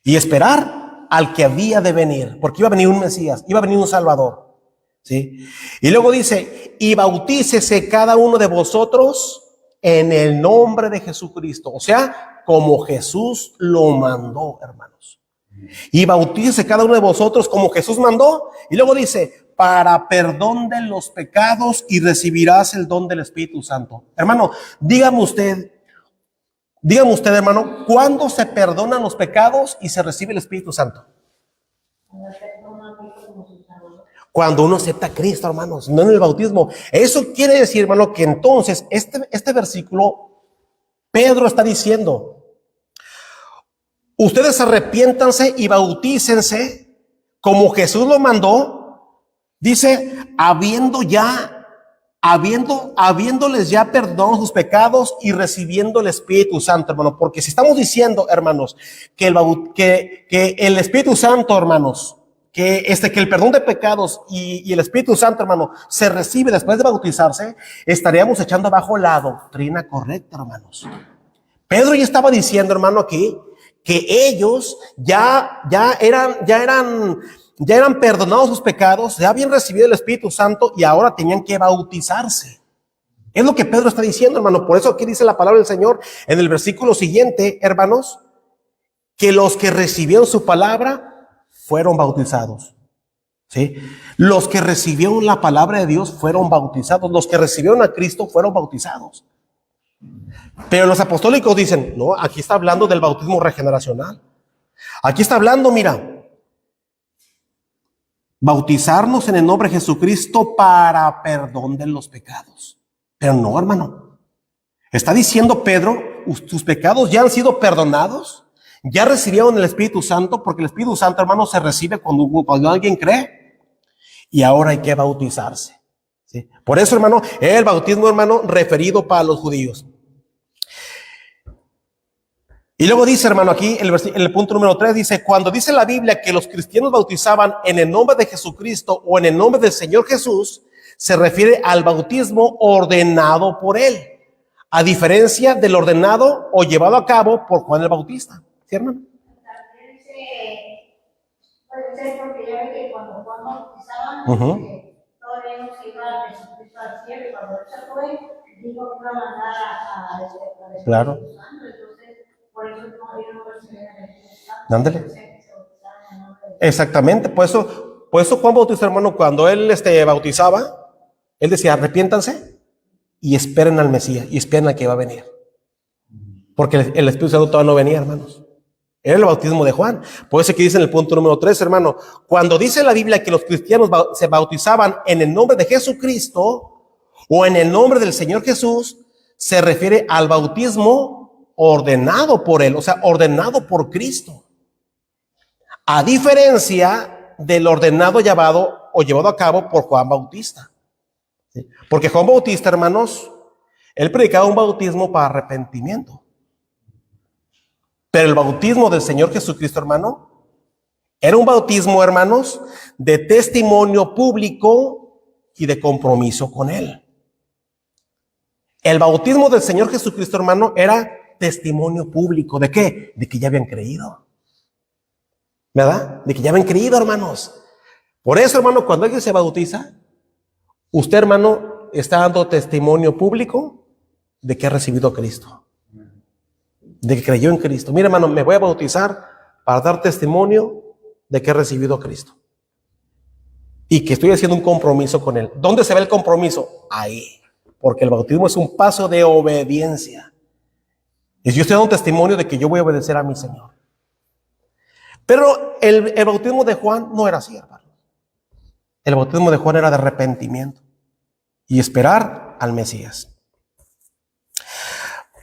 Y esperar al que había de venir, porque iba a venir un Mesías, iba a venir un Salvador, ¿sí? Y luego dice: y bautícese cada uno de vosotros en el nombre de Jesucristo. O sea, como Jesús lo mandó, hermanos. Y bautícese cada uno de vosotros como Jesús mandó. Y luego dice: para perdón de los pecados y recibirás el don del Espíritu Santo. Hermano, dígame usted, hermano, ¿cuándo se perdonan los pecados y se recibe el Espíritu Santo? Cuando uno acepta a Cristo, hermanos, no en el bautismo. Eso quiere decir, hermano, que entonces este versículo, Pedro está diciendo: ustedes arrepiéntanse y bautícense como Jesús lo mandó. Dice, habiéndoles ya perdonado sus pecados y recibiendo el Espíritu Santo, hermano. Porque si estamos diciendo, hermanos, que el Espíritu Santo, hermanos, que el perdón de pecados y el Espíritu Santo, hermano, se recibe después de bautizarse, estaríamos echando abajo la doctrina correcta, hermanos. Pedro ya estaba diciendo, hermano, aquí que ellos ya eran perdonados sus pecados, ya habían recibido el Espíritu Santo y ahora tenían que bautizarse. Es lo que Pedro está diciendo, hermano. Por eso aquí dice la palabra del Señor en el versículo siguiente, hermanos, que los que recibieron su palabra fueron bautizados. ¿Sí? Los que recibieron la palabra de Dios fueron bautizados. Los que recibieron a Cristo fueron bautizados. Pero los apostólicos dicen, no, aquí está hablando del bautismo regeneracional. Aquí está hablando, mira, bautizarnos en el nombre de Jesucristo para perdón de los pecados. Pero no, hermano. Está diciendo Pedro, tus pecados ya han sido perdonados, ya recibieron el Espíritu Santo, porque el Espíritu Santo, hermano, se recibe cuando alguien cree, y ahora hay que bautizarse. ¿Sí? Por eso, hermano, el bautismo, hermano, referido para los judíos. Y luego dice, hermano, aquí el punto número 3 dice, cuando dice la Biblia que los cristianos bautizaban en el nombre de Jesucristo o en el nombre del Señor Jesús, se refiere al bautismo ordenado por él, a diferencia del ordenado o llevado a cabo por Juan el Bautista. ¿Sí, hermano? También puede ser porque ya ve que cuando Juan bautizaban, todavía no se iba Jesucristo al cielo, y cuando él se fue, dijo que iba a mandar a Claro. Espíritu Santo, entonces por eso ellos no recibían el Espíritu Santo. Ándale. Entonces, se bautizaban en nombre de Exactamente, por eso Juan Bautista, hermano, cuando él bautizaba, él decía, arrepiéntanse y esperen al Mesías, y esperen al que va a venir. Porque el Espíritu Santo todavía no venía, hermanos. Era el bautismo de Juan. Por eso que dice en el punto número 3, hermano, cuando dice la Biblia que los cristianos se bautizaban en el nombre de Jesucristo o en el nombre del Señor Jesús, se refiere al bautismo ordenado por él, o sea, ordenado por Cristo. A diferencia del ordenado llevado a cabo por Juan Bautista. ¿Sí? Porque Juan Bautista, hermanos, él predicaba un bautismo para arrepentimiento. Pero el bautismo del Señor Jesucristo, hermano, era un bautismo, hermanos, de testimonio público y de compromiso con él. El bautismo del Señor Jesucristo, hermano, era testimonio público. ¿De qué? De que ya habían creído. ¿Verdad? De que ya habían creído, hermanos. Por eso, hermano, cuando alguien se bautiza, usted, hermano, está dando testimonio público de que ha recibido a Cristo. De que creyó en Cristo. Mira, hermano, me voy a bautizar para dar testimonio de que he recibido a Cristo. Y que estoy haciendo un compromiso con Él. ¿Dónde se ve el compromiso? Ahí. Porque el bautismo es un paso de obediencia. Y yo estoy dando testimonio de que yo voy a obedecer a mi Señor. Pero el bautismo de Juan no era así, hermano. El bautismo de Juan era de arrepentimiento y esperar al Mesías.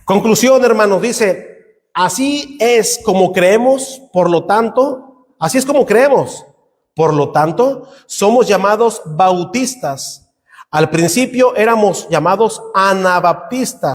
Conclusión, hermanos, dice, así es como creemos, por lo tanto, somos llamados bautistas. Al principio éramos llamados anabaptistas.